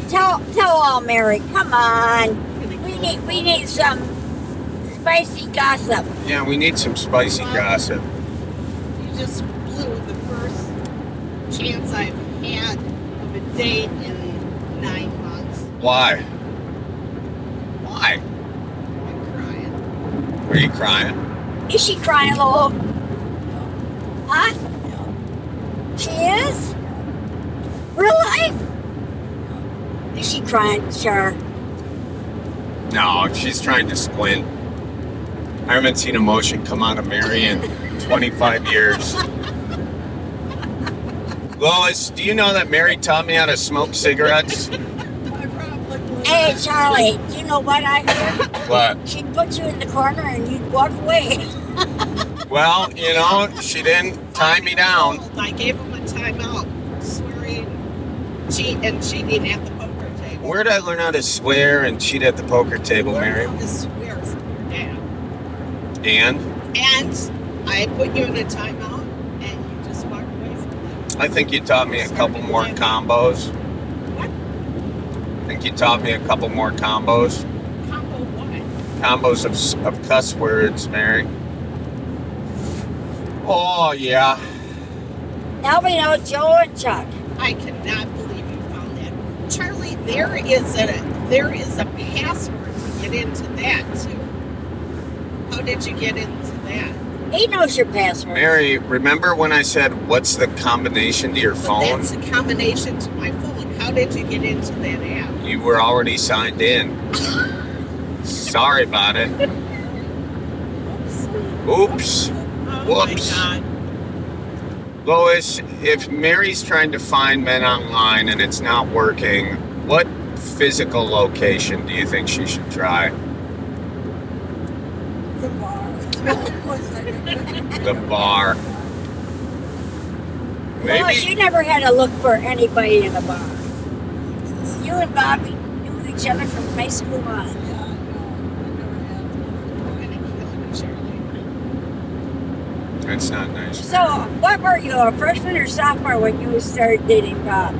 Tell all, Mary. Come on. We need some spicy gossip. yeah, we need some spicy gossip. You just blew the first chance I've had of a date in 9 months. Why? Why? I'm crying. Are you crying? Is she crying, Lolo? Huh? She is? Real life? Is she crying, Char? No, she's trying to squint. I haven't seen emotion come out of Mary in 25 years. Lois, do you know that Mary taught me how to smoke cigarettes? Hey, Charlie, do you know what I heard? What? She'd put you in the corner and you'd walk away. Well, you know, she didn't tie me down. I gave him a timeout, swearing, cheating at the poker table. Where did I learn how to swear and cheat at the poker table, Mary? Learn how to swear from your dad. And And I put you in a timeout, and you just walked away from that. I think you taught me a couple more combos. What? I think you taught me a couple more combos. Combo what? Combos of cuss words, Mary. Oh, yeah. Now we know Joe and Chuck. I cannot believe you found that. Charlie, there is a password to get into that too. How did you get into that? He knows your password. Mary, remember when I said, what's the combination to your But phone? that's a combination to my phone. How did you get into that app? You were already signed in. Sorry about it. Oops. Oh Whoops. my God. Lois, if Mary's trying to find men online and it's not working, what physical location do you think she should try? The bar. The bar. Well, Maybe. she never had to look for anybody in a bar. You and Bobby knew each other from high school on. I'm gonna kill you, Charlie. That's not nice. So, what were you, a freshman or sophomore when you started dating Bob? I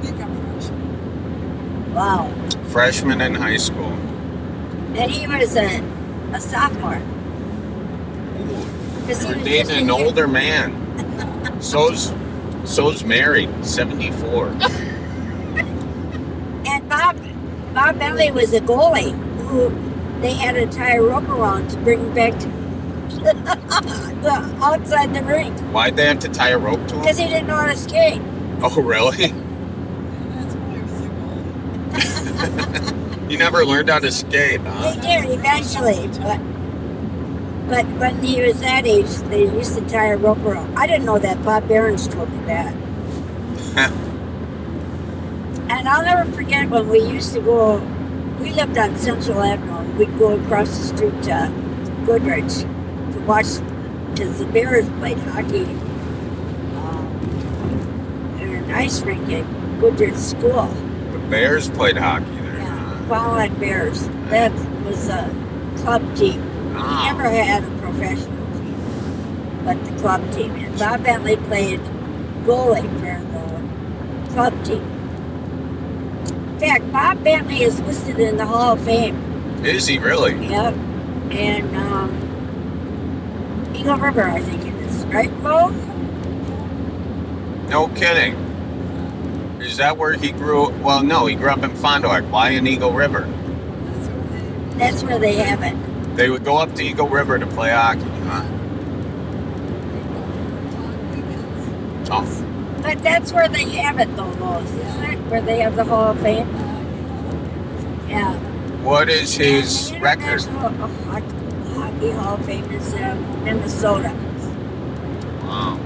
think I'm freshman. Wow. Freshman in high school. And he was a sophomore. Ooh, 'Cause he we're was dating just a an year- older man. So's Mary, 74. And Bob Bentley was a goalie who they had to tie a rope around to bring back to the outside the rink Why'd they have to tie a rope to him? because he didn't know how to skate. Oh, really? That's why he was a goalie. He never learned how to skate, He huh? did eventually, but when he was that age, they used to tie a rope around. I didn't know that. Bob Behrens told me that. And I'll never forget when we used to go. We lived on Central Avenue. We'd go across the street to Goodrich to watch because the Bears played hockey in an ice rink at Goodrich School. The Bears played hockey there. Yeah, Fallout Bears. That was a club team. We Oh. never had a professional team, but the club team. And Bob Bentley played goalie for the club team. In fact, Bob Bentley is listed in the Hall of Fame. Is he really? Yep. And Eagle River, I think it is. Right, Mo? No kidding. Is that where he grew? Well, no, he grew up in Fond du Lac. Why in Eagle River? That's where they have it. They would go up to Eagle River to play hockey, huh? Oh, But that's where they have it, though, Lois, isn't it? Where they have the Hall of Fame? Yeah. what is his And the record? International Hockey Hall of Fame is in Minnesota. Wow.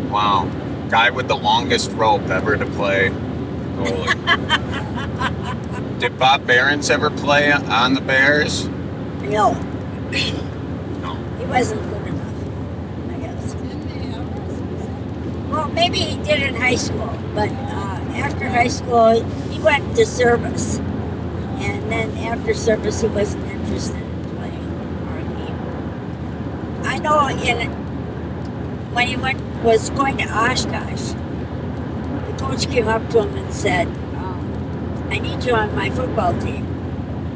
Wow. Guy with the longest rope ever to play goalie. Did Bob Behrens ever play on the Bears? No, No. he wasn't good enough, I guess. Well, maybe he did in high school, but after high school, he went to service. And then after service, he wasn't interested in playing hockey. I know when he was going to Oshkosh, the coach came up to him and said, I need you on my football team.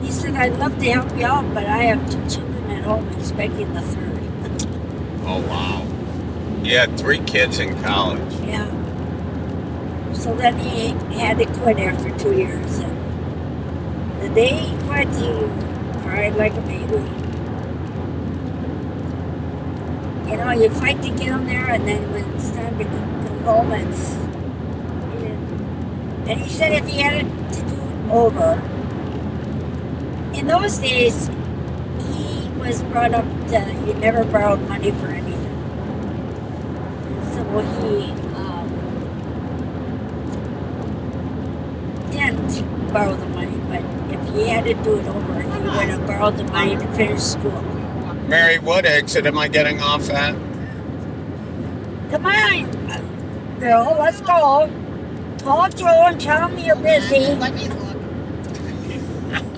He said, I'd love to help you out, but I have 2 children at home expecting the third. Oh, wow. He had 3 kids in college. Yeah. So then he had to quit after 2 years. And the day he quit, he cried like a baby. You know, you fight to get him there, and then when it's time to come home, it's... And he said if he had it to do it over, in those days, he was brought up to, he never borrowed money for anything. And so he didn't borrow the money, but if he had to do it over, he would have borrowed the money to finish school. Mary, what exit am I getting off at? Come on, girl, let's go. Call Joe and tell him you're busy. Let me look.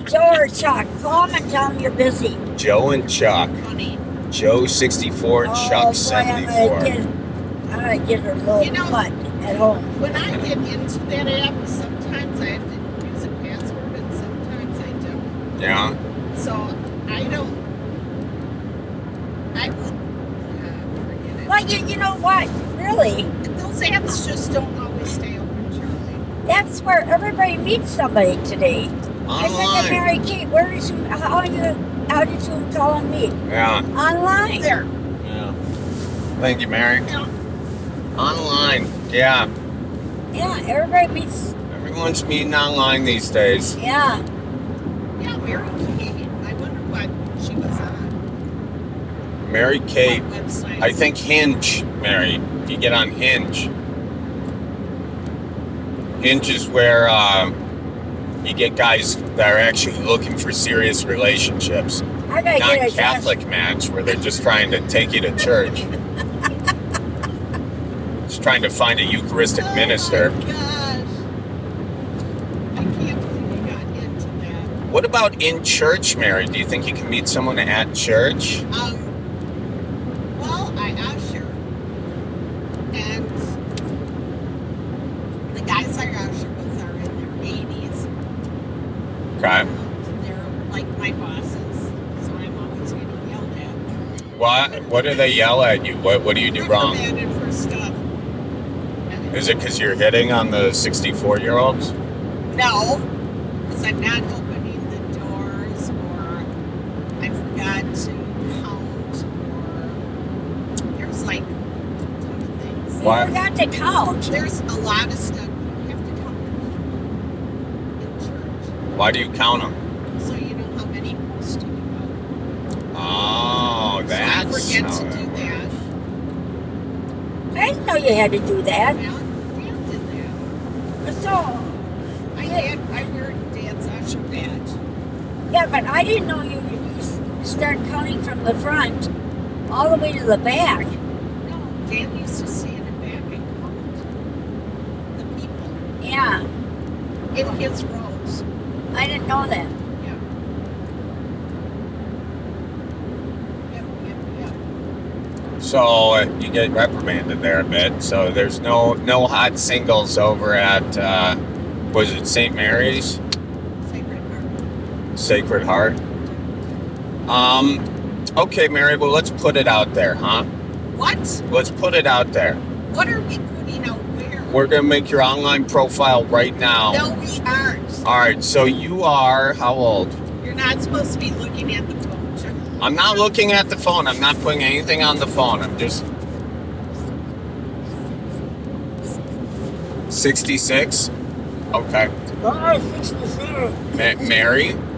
Joe or Chuck, call him and tell him you're busy. Joe and Chuck. Honey. Joe 64, Chuck 74. I'm gonna get her little You know- butt at home. When I get into that app, sometimes I have to use a password and sometimes I don't. Yeah? So I don't. I would forget it. Well, you know what? Really, Those apps just don't always stay open, Charlie. that's where everybody meets somebody today. I said to Online. Mary Kate, how did you call and meet? Yeah. Online. There. Yeah. Thank you, Mary. Yeah. Online. Yeah. Yeah, everybody meets. Everyone's meeting online these days. Yeah. Yeah, Mary Kate. I wonder what she was on. Mary Kate. What website? I think Hinge, Mary. If you get on Hinge. Hinge is where you get guys that are actually looking for serious relationships. I gotta Not get a Catholic match where they're just trying to take you to church. Just trying to find a Eucharistic minister. Oh my gosh. I can't believe you got into that. What about in church, Mary? Do you think you can meet someone at church? Well, I usher, and the guys I usher with are in their 80s. Okay. my bosses, so I'm always getting yelled at. What do they yell at you? What do you do wrong? Reprimanded for stuff. Is it because you're hitting on the 64-year-olds? No, because I'm not opening the doors, or I forgot to count, or there's like a ton of things. Why? You forgot to count. There's a lot of stuff you have to count in church, Why do you count them? so you know how many posts you have. Oh, So I that's forget how to that do works. that. I didn't know you had to do that. Well, Dan did that. So, I wear Dad's usher badge. yeah, but I didn't know you start counting from the front all the way to the back. No, Dan used to stand in back and count the people Yeah, in his rows. I didn't know that. Yeah. Yep. So you get reprimanded there a bit. So there's no hot singles over at was it St. Mary's Sacred Heart. Sacred Heart? Okay, Mary. Well, let's put it out there, huh? What? Let's put it out there. What are we putting out where? We're gonna make your online profile right now. No, we aren't. All right. So you are how old? You're not supposed to be looking at the phone. Chuck. I'm not looking at the phone. I'm not putting anything on the phone. I'm just 66. Okay. Oh, 67.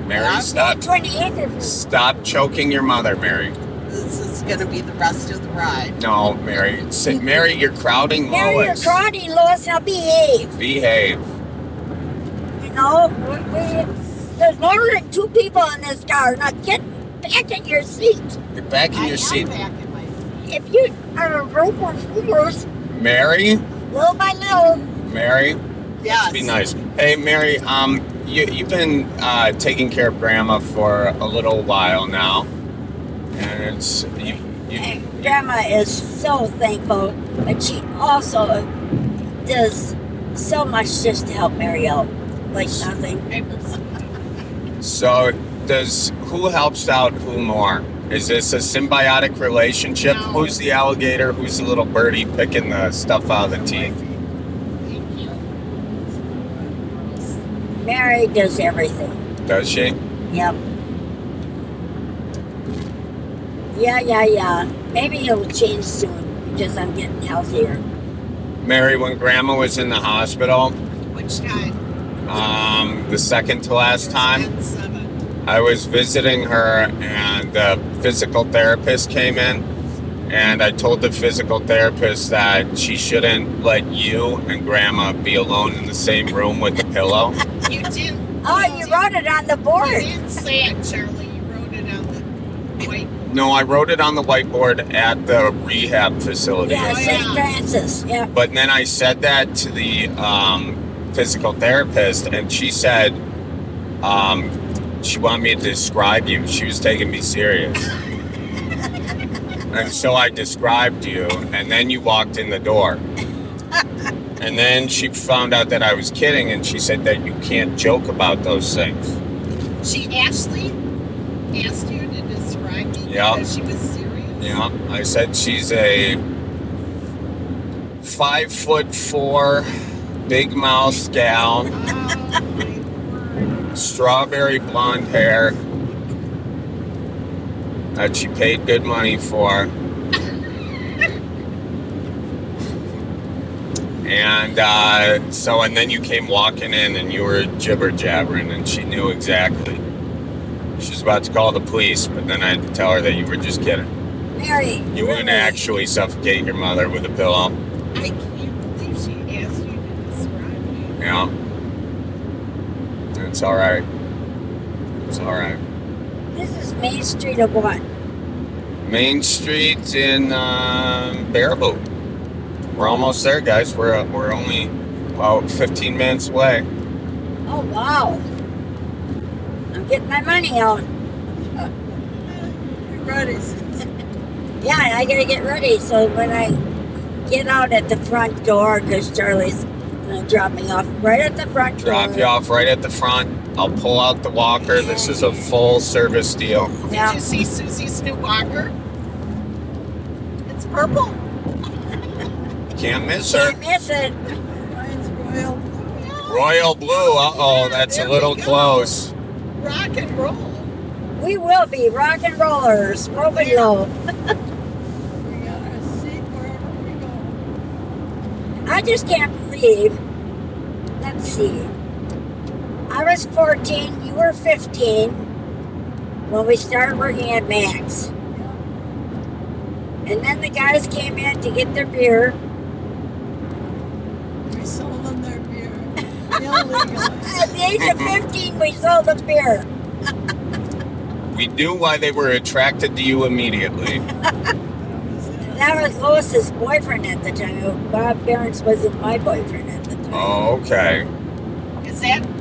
Mary, stop. 28th. Stop choking your mother, Mary. This is going to be the rest of the ride. No, Mary. Mary, you're crowding Mary, you're Lois. crowding, Lois. Now behave. Behave. You know, there's more than two people in this car. Now get back in your seat. Get back in I your am seat. back in my seat. If you are a robot foolish, Mary, little by little, Mary, Yes. be nice. Hey, Mary, you've been taking care of Grandma for a little while now. And it's, and Grandma is so thankful, but she also does so much just to help Mary out, like nothing. so who helps out who more? Is this a symbiotic relationship? No. Who's the alligator? Who's the little birdie picking the stuff out of the teeth? Thank you. Mary does everything. Does she? Yep. Yeah. Maybe it'll change soon because I'm getting healthier. Mary, when Grandma was in the hospital, Which time? the second to last time, 10-7. I was visiting her and the physical therapist came in, and I told the physical therapist that she shouldn't let you and Grandma be alone in the same room with the pillow. You didn't. Oh, you wrote it on the You board. didn't say it, Charlie. You wrote it on the white. No, I wrote it on the whiteboard at the rehab facility. Yeah, Oh, St. yeah. Francis. Yeah. But then I said that to the physical therapist, and she said she wanted me to describe you. She was taking me serious. And so I described you, and then you walked in the door. And then she found out that I was kidding, and she said that you can't joke about those things. She actually asked you to describe me Yeah. because she was serious. Yeah, I said she's a 5'4" big mouth gal, Oh my word. strawberry blonde hair that she paid good money for. And and then you came walking in and you were jibber jabbering, and she knew exactly. She was about to call the police, but then I had to tell her that you were just kidding. Mary. You wouldn't actually suffocate your mother with a pillow. I can't believe she asked you to describe me. Yeah. It's alright. It's alright. This is Main Street of what? Main Street in Baraboo. We're almost there, guys. We're only about 15 minutes away. Oh, wow. I'm getting my money out. You're ready. Yeah, I gotta get ready so when I get out at the front door, because Charlie's gonna drop me off right at the front door. Drop you off right at the front. I'll pull out the walker. This is a full service deal. Yeah. Did you see Susie's new walker? It's purple. Can't miss her. Can't miss it. Mine's royal blue. Royal blue. Uh-oh, that's a little close. Rock and roll. We will be rock and rollers. Rolling low. We got our seat wherever we go. I just can't believe. Let's see. I was 14, you were 15 when we started working at Max. And then the guys came in to get their beer. We sold them their beer illegally. At the age of 15, we sold them beer. We knew why they were attracted to you immediately. That was Lois's boyfriend at the time. Bob Barnes wasn't my boyfriend at the time. Oh, okay.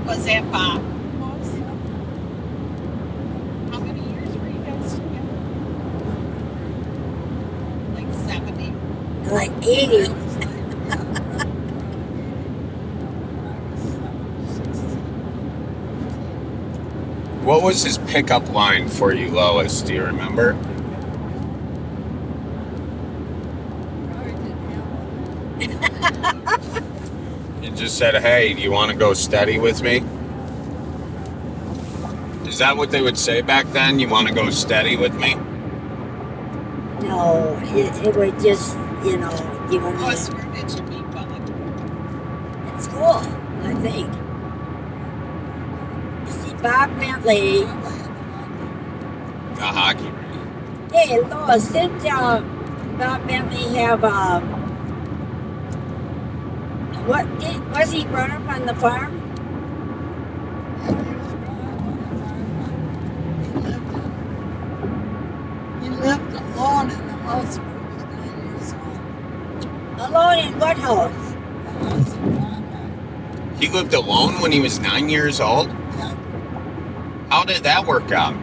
Was that Bob? How many years were you guys together? Like 70? Like 80. What was his pickup line for you, Lois? Do you remember? You just said, hey, do you want to go steady with me? Is that what they would say back then? You want to go steady with me? No, it would just, you know, give them Lois, where did you meet Bob? at school, I think. See, Bob Bentley. The hockey rink. Hey, Lois, didn't Bob Bentley have was he brought up on the farm? He lived alone in the house when he was 9 years old. Alone in what house? The house in Klondike. He lived alone when he was 9 years old? Yeah. How did that work out?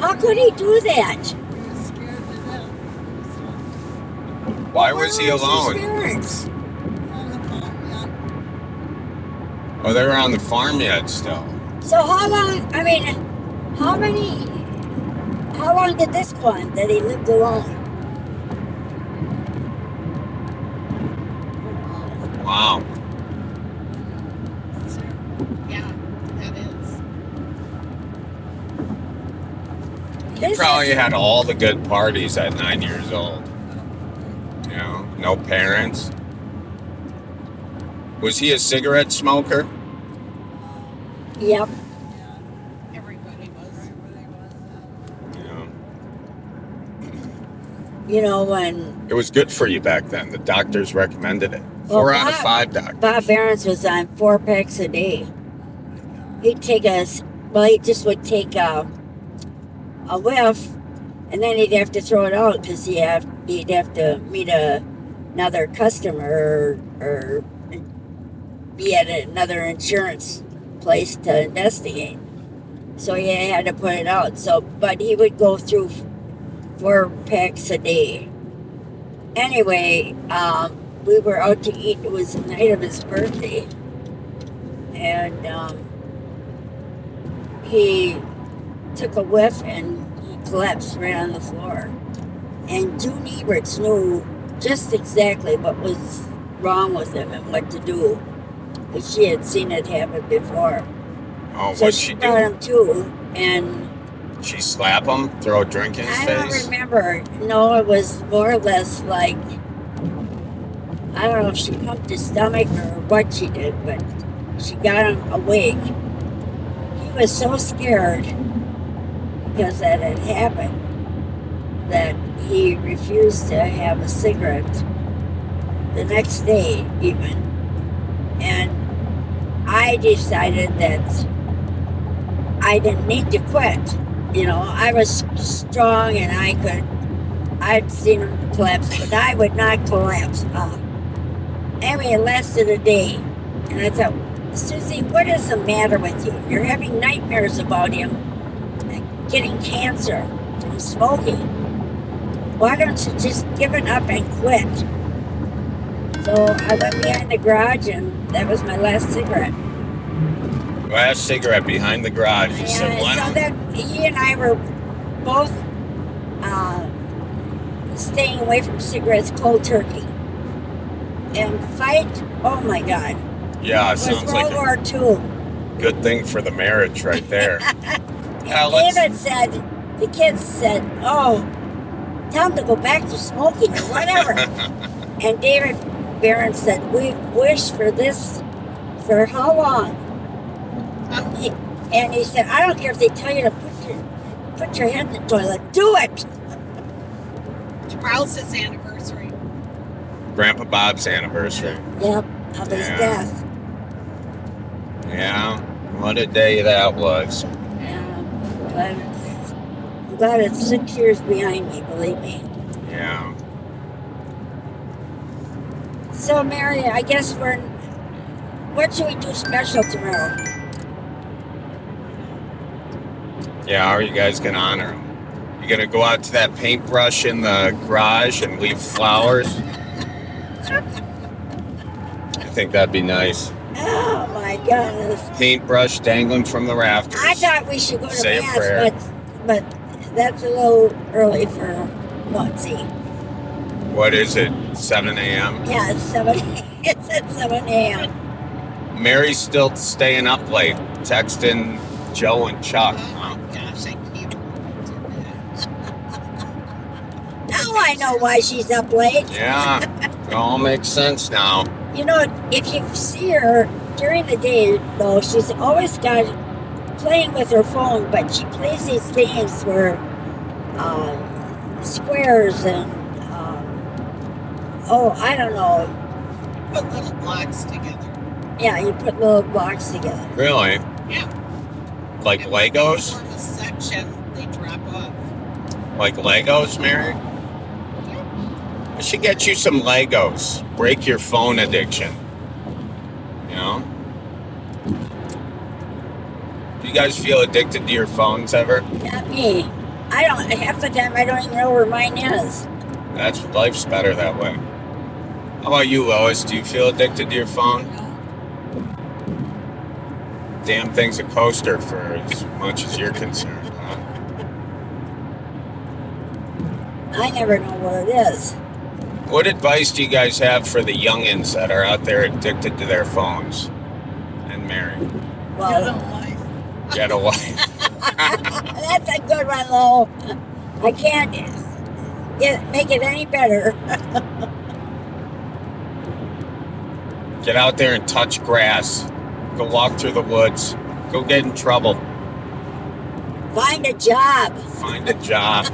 How could he do that? He was scared to death. Why was he Where his alone? parents? On the farm, yeah. Oh, they were on the farm yet still. So how long? I mean, how long did this go on that he lived alone? Wow. Yeah, that is. He This probably is- had all the good parties at 9 years old. You know, no parents. Was he a cigarette smoker? Yep. Everybody was. Yeah. You know when It was good for you back then. The doctors recommended it. Well, 4 out of Bob- 5 doctors. Bob Barnes was on 4 packs a day. He'd take he just would take a whiff, and then he'd have to throw it out because he'd have to meet another customer or be at another insurance place to investigate. So he had to put it out. But he would go through 4 packs a day. Anyway, we were out to eat. It was the night of his birthday, and he took a whiff and he collapsed right on the floor. And June Eberts knew just exactly what was wrong with him and what to do, because she had seen it happen before. Oh, So what'd she she brought do? him to, and She slap him? Throw a drink in his I don't face? remember. No, it was more or less like, I don't know if she pumped his stomach or what she did, but she got him awake. He was so scared because that had happened that he refused to have a cigarette the next day even. And I decided that I didn't need to quit. You know, I was strong and I'd seen him collapse, but I would not collapse. Anyway, it lasted a day. And I thought, Susie, what is the matter with you? You're having nightmares about him getting cancer from smoking. Why don't you just give it up and quit? So I went behind the garage and that was my last cigarette. Last cigarette behind the garage. He said, why so don't... then he and I were both staying away from cigarettes cold turkey. And fight, oh my God. Yeah, it It was sounds World like War II. a good thing for the marriage right there. And David said, the kids said, oh, tell them to go back to smoking or whatever. And David Barron said, we've wished for this for how long? And he said, I don't care if they tell you to put your head in the toilet. Do it. Tomorrow's his anniversary. Grandpa Bob's anniversary. Yep, of his death. Yeah, what a day that was. Yeah, but I'm glad it's 6 years behind me, believe me. Yeah. So, Mary, I guess what should we do special tomorrow? Yeah, how are you guys going to honor him? You going to go out to that paintbrush in the garage and leave flowers? I think that'd be nice. Oh, my goodness. Paintbrush dangling from the rafters. I thought we should go to Say a Mass, prayer. but that's a little early for Muncie. What is it, 7 a.m.? Yeah, it's 7. It's at 7 a.m. Mary's still staying up late, texting Joe and Chuck. Oh my gosh, I can't believe Now I know why she's up late. Yeah, it all makes sense now. You know, if you see her during the day, though, she's always got playing with her phone, but she plays these games where squares and I don't know. put little blocks together. Yeah, you put little blocks together. Really? Yeah. Like And when they Legos? form a section, they drop off. Like Legos, Mary? I should get you some Legos. Break your phone addiction. You know? Do you guys feel addicted to your phones ever? Not me. I don't. Half the time, I don't even know where mine is. That's life's better that way. How about you, Lois? Do you feel addicted to your phone? Damn thing's a coaster for as much as you're concerned, huh? I never know where it is. What advice do you guys have for the youngins that are out there addicted to their phones? And Mary, Well, get a life. that's a good one, Lo. I can't make it any better. Get out there and touch grass. Go walk through the woods. Go get in trouble. Find a job. Find a job.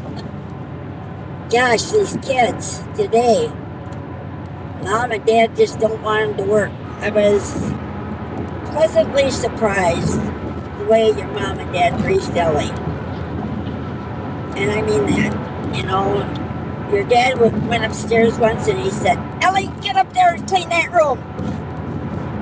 Gosh, these kids today, Mom and Dad just don't want them to work. I was pleasantly surprised the way your Mom and Dad raised Ellie. And I mean that, you know. Your dad went upstairs once and he said, Ellie, get up there and clean that room.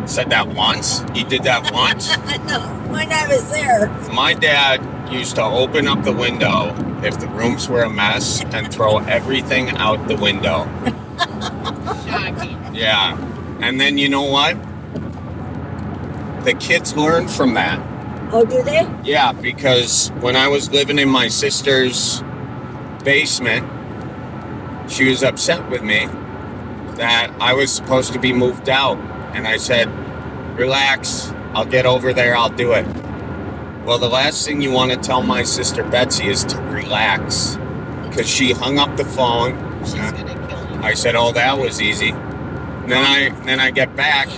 Said that once? He did that once? No, when I was there. My dad used to open up the window if the rooms were a mess and throw everything out the window. Shocking. Yeah. And then you know what? The kids learn from that. Oh, do they? Yeah, because when I was living in my sister's basement, she was upset with me that I was supposed to be moved out. And I said, relax, I'll get over there, I'll do it. Well, the last thing you want to tell my sister Betsy is to relax. Because she hung up the phone. She's gonna kill you. I said, oh, that was easy. Then I get back,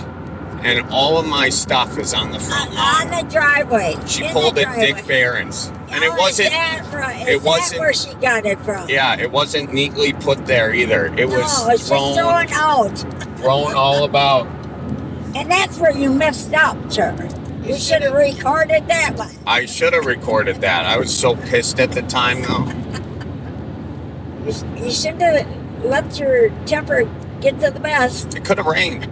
and all of my stuff is on the front On lawn. the driveway. She in pulled the it driveway. Dick Barron's. And it Oh, wasn't, Is that it wasn't- that where she got it from? yeah, it wasn't neatly put there either. It No, was it's just thrown out. thrown all about. And that's where you messed up, sir. You should have recorded that one. I should have recorded that. I was so pissed at the time, though. You shouldn't have let your temper get to the best. It could have rained.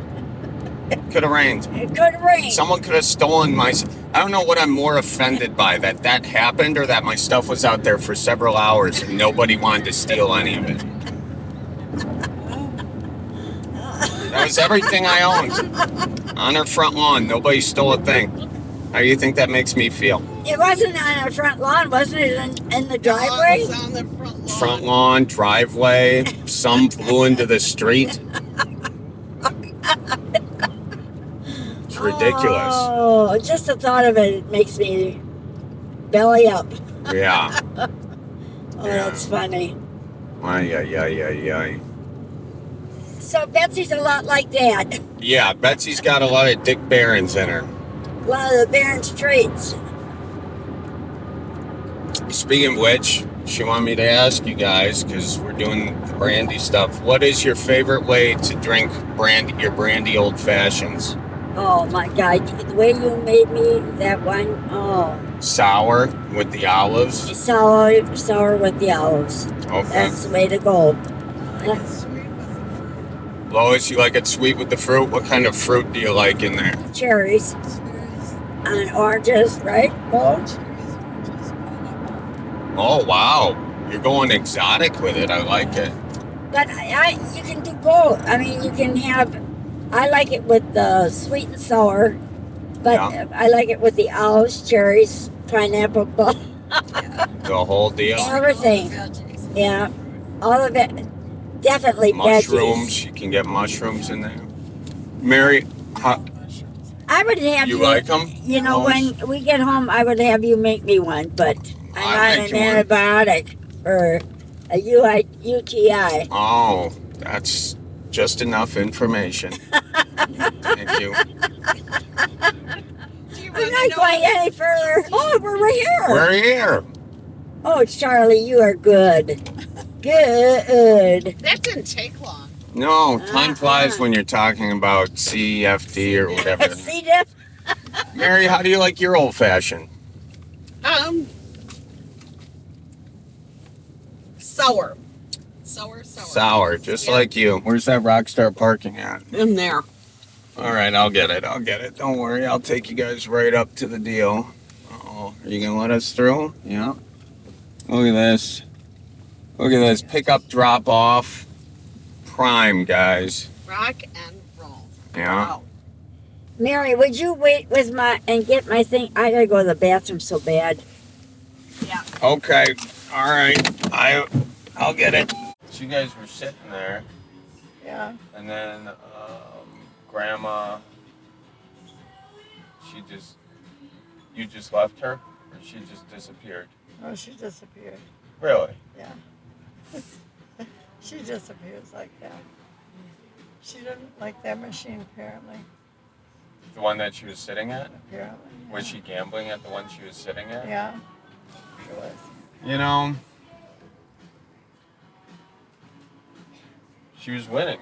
Could have rained. It could rain. Someone could have stolen my... I don't know what I'm more offended by, that happened or that my stuff was out there for several hours and nobody wanted to steal any of it. That was everything I owned. On her front lawn, nobody stole a thing. How do you think that makes me feel? It wasn't on our front lawn, wasn't it? In the No, driveway? it was on the front lawn. Front lawn, driveway, some blew into the street. It's ridiculous. Oh, just the thought of it makes me belly up. Yeah. Oh, that's funny. Ay, ay, ay, ay, ay. So Betsy's a lot like Dad. Yeah, Betsy's got a lot of Dick Barons in her. A lot of the Baron's traits. Speaking of which, she wanted me to ask you guys, because we're doing the brandy stuff, what is your favorite way to drink brandy, your brandy old fashions? Oh my God, the way you made me that one, oh. Sour with the olives? Sour with the olives. Okay. That's the way to go. I like it sweet with the fruit. Lois, you like it sweet with the fruit? What kind of fruit do you like in there? Cherries Cherries, and oranges, right? Oh, cherries, oranges, pineapple. Oh, wow. You're going exotic with it. I like it. but you can do both. I mean, you can have. I like it with the sweet and sour, but Yeah. I like it with the olives, cherries, pineapple, The whole deal. everything. Veggies. Yeah, all of it. Definitely Mushrooms. veggies. You can get mushrooms in there. Mary, how, Mushrooms. I would have you like them? You know, when we get home, I would have you make me one, but I'll I'm make on you an one. antibiotic for a UTI. Oh, that's just enough information. Thank you. Do you I'm wanna not know- going any further. Oh, we're right here. We're here. Oh, Charlie, you are good. Good. That didn't take long. No, time flies when you're talking about CFD or whatever. See, Dip? Mary, how do you like your old fashioned? Sour. Sour. Sour, just Yeah. like you. Where's that Rockstar parking at? In there. All right, I'll get it. Don't worry. I'll take you guys right up to the deal. Oh, are you going to let us through? Yeah. Look at this. Look at this. Pick up, drop off. Prime, guys. Rock and roll. Yeah. Wow. Mary, would you wait with and get my thing? I gotta go to the bathroom so bad. Yeah. Okay. All right. I'll get it. So you guys were sitting there, Yeah. and then Grandma, you just left her, or she just disappeared? Oh, she disappeared. Really? Yeah. She disappears like that. She didn't like that machine, apparently. The one that she was sitting at? Apparently. Yeah. Was she gambling at the one she was sitting at? Yeah. She was. You know, she was winning.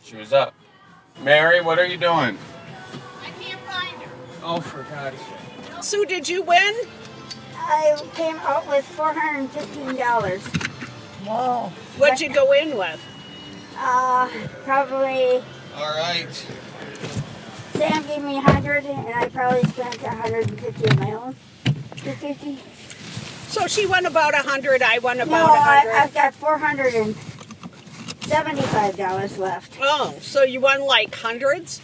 She was up. Mary, what are you doing? I can't find her. Oh, for God's sake. Sue, did you win? I came out with $415. Wow. What'd you go in with? Probably All right. Sam gave me 100, and I probably spent 150 of my own. 250. So she won about 100. I won No, about 100. I've got $475 left. Oh, so you won like hundreds?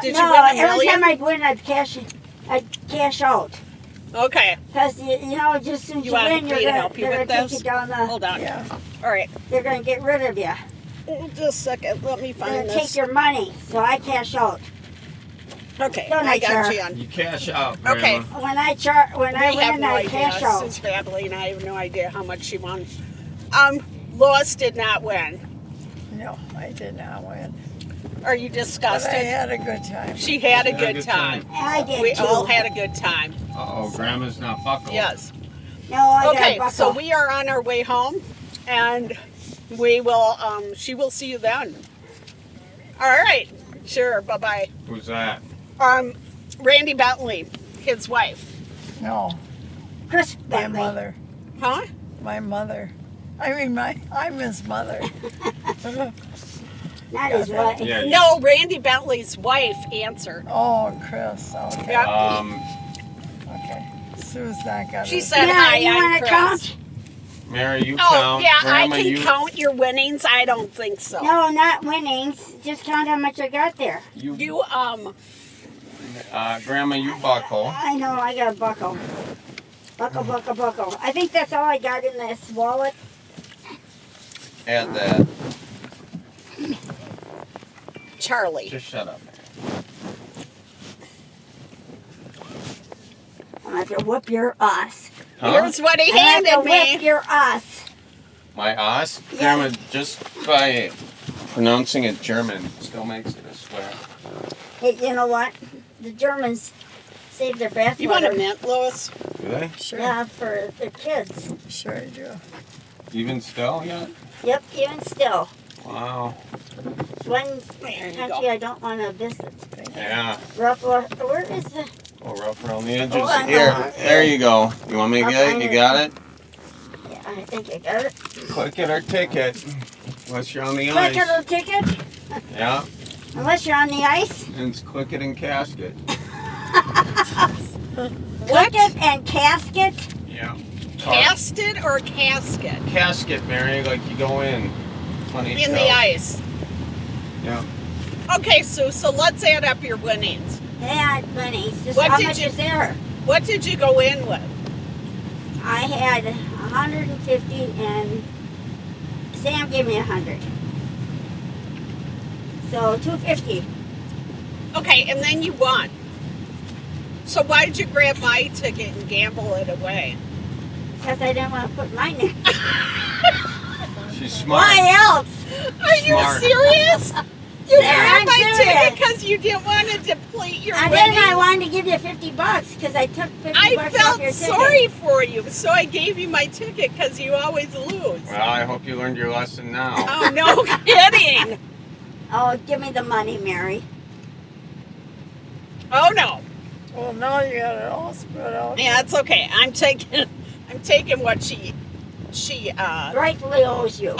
Did you no, win a every million? time I'd win, I'd cash out. Okay. Because you know, just as soon as You you want win, me you're to gonna, help you they're with gonna take this? you down the. Hold on. Yeah. All right. They're gonna get rid of you. Just a second. Let me They're find gonna take this. your money, so I cash out. Okay. Don't I got I, you on. You cash out, Okay. Grandma. When I We have win, no I idea. cash out. Since Badly and I have no idea how much she won. Lois did not win. No, I did not win. Are you But I disgusted? had a good time. She had a She had a good good time. time. I did We too. all had a good time. Uh-oh, Grandma's not buckled. Yes. No, I Okay, got so we are on our way home, and we will. She will see you then. All right. Sure. Bye bye. Who's that? Randy Bentley, his wife. No, Chris my Bentley. mother. Huh? My mother. I'm his mother. Not his wife. Yeah. No, Randy Bentley's wife. Answer. Oh, Chris. Okay. Yeah. Okay. Sue's not gonna. She said Yeah, hi. you I'm want to Chris. count? Mary, you Oh count. yeah, Grandma, I can you, count your winnings. I don't think so. No, not winnings. Just count how much I got there. You, You Grandma, you buckle. I know, I got a buckle. Buckle. I think that's all I got in this wallet. Add that. Charlie. Just shut up. I'm going to whoop your ass. Huh? Here's what he I'm going handed to whip me. your ass. My ass? Yeah. Grandma, just by pronouncing it German still makes it a swear. Hey, you know what? The Germans save their bathwater. You want a mint, Lois? Do they? Sure. Yeah, for their kids. Sure you do. Even still yet? Yep, even still. Wow. One There you country go. I don't want to visit. Yeah. Where is the... Oh, rough around the edges. Oh, I know. Here, there you go. You want me to I'll get it? find You it. got it? Yeah, I think I got it. Click it or ticket. Unless you're on the Click ice. it or ticket. Yeah. Unless you're on the ice. And it's click it and casket. Click it and casket. Yeah. Casted or casket? Casket, Mary, like you go in. Funny In show. the ice. Yeah. Okay, Sue, so let's add up your winnings. Yeah, money. Just What how did much you- is there? What did you go in with? I had 150 and Sam gave me 100. So 250. Okay, and then you won. So why did you grab my ticket and gamble it away? Because I didn't want to put mine in. She's smart. Why else? Are you Smart. serious? You Yeah, grabbed I'm my serious. ticket because you didn't want to deplete your And winnings? then I wanted to give you $50 because I took 50 I bucks off felt your ticket. sorry for you, so I gave you my ticket because you always lose. Well, I hope you learned your lesson now. Oh, no kidding. Oh, give me the money, Mary. Oh, no. Well, now you got it all spread out. Yeah, it's okay. I'm taking what she Rightfully owes you.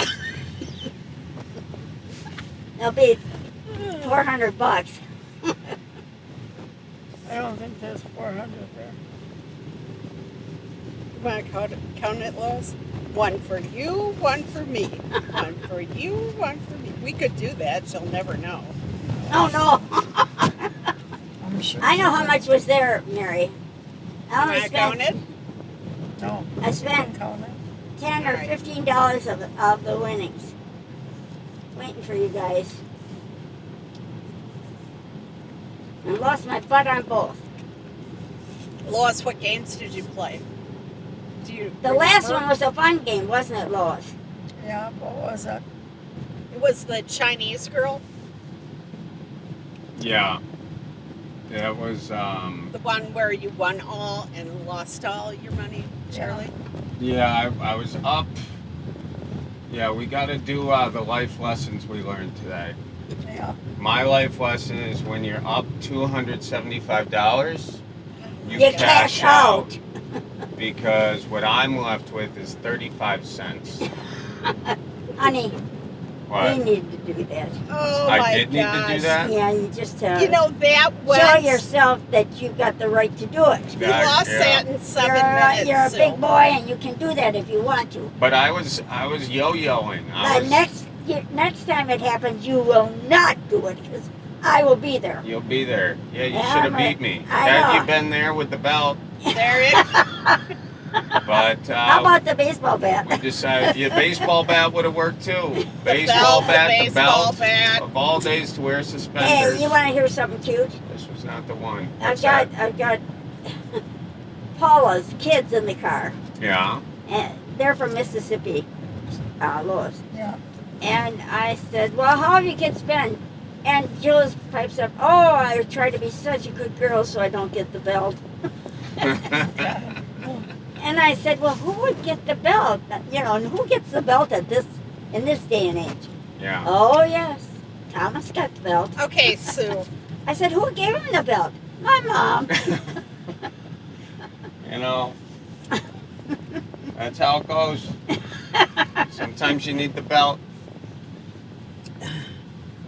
It'll be $400. I don't think there's 400 there. You want to count it, Lois? One for you, one for me. One for you, one for me. We could do that. She'll never know. Oh, no. I'm sure. I know how much was there, Mary. I You only want to count spent, it? No. I spent Count it. $10 or Alright. $15 of the winnings. Waiting for you guys. I lost my butt on both. Lois, what games did you play? Do you The last remember? one was a fun game, wasn't it, Lois? Yeah, what was it? It was the Chinese girl, Yeah. That was, the one where you won all and lost all your money, Charlie. yeah, I was up. Yeah, we got to do the life lessons we learned today. Yeah. My life lesson is when you're up $275, you You cash out. Because what I'm left with is 35 cents. Honey, What? we need to do that. Oh I my did need to do gosh. that? Yeah, you just You know that was show yourself that you've got the right to do it. You lost Yeah. that in 7 minutes. You're a Sue. big boy and you can do that if you want to. But I was yo-yoing. But next time it happens, you will not do it because I will be there. You'll be there. Yeah, you Yeah, should have but beat me. I Had know. you been there with the belt. There it But How about the baseball bat? we decided the baseball bat would have worked too. Baseball bat, the baseball belt. bat. Of all days to wear Hey, suspenders. you want to hear something cute? This was not the one. I've What's that? got Paula's kids in the car, Yeah. and they're from Mississippi, Lois. Yeah. And I said, "Well, how have your kids been?" And Jules pipes up, "Oh, I try to be such a good girl so I don't get the belt." And I said, "Well, who would get the belt? You know, and who gets the belt in this day and age?" Yeah. "Oh yes, Thomas got the belt." Okay, Sue. I said, "Who gave him the belt?" "My mom." You know, that's how it goes. Sometimes you need the belt.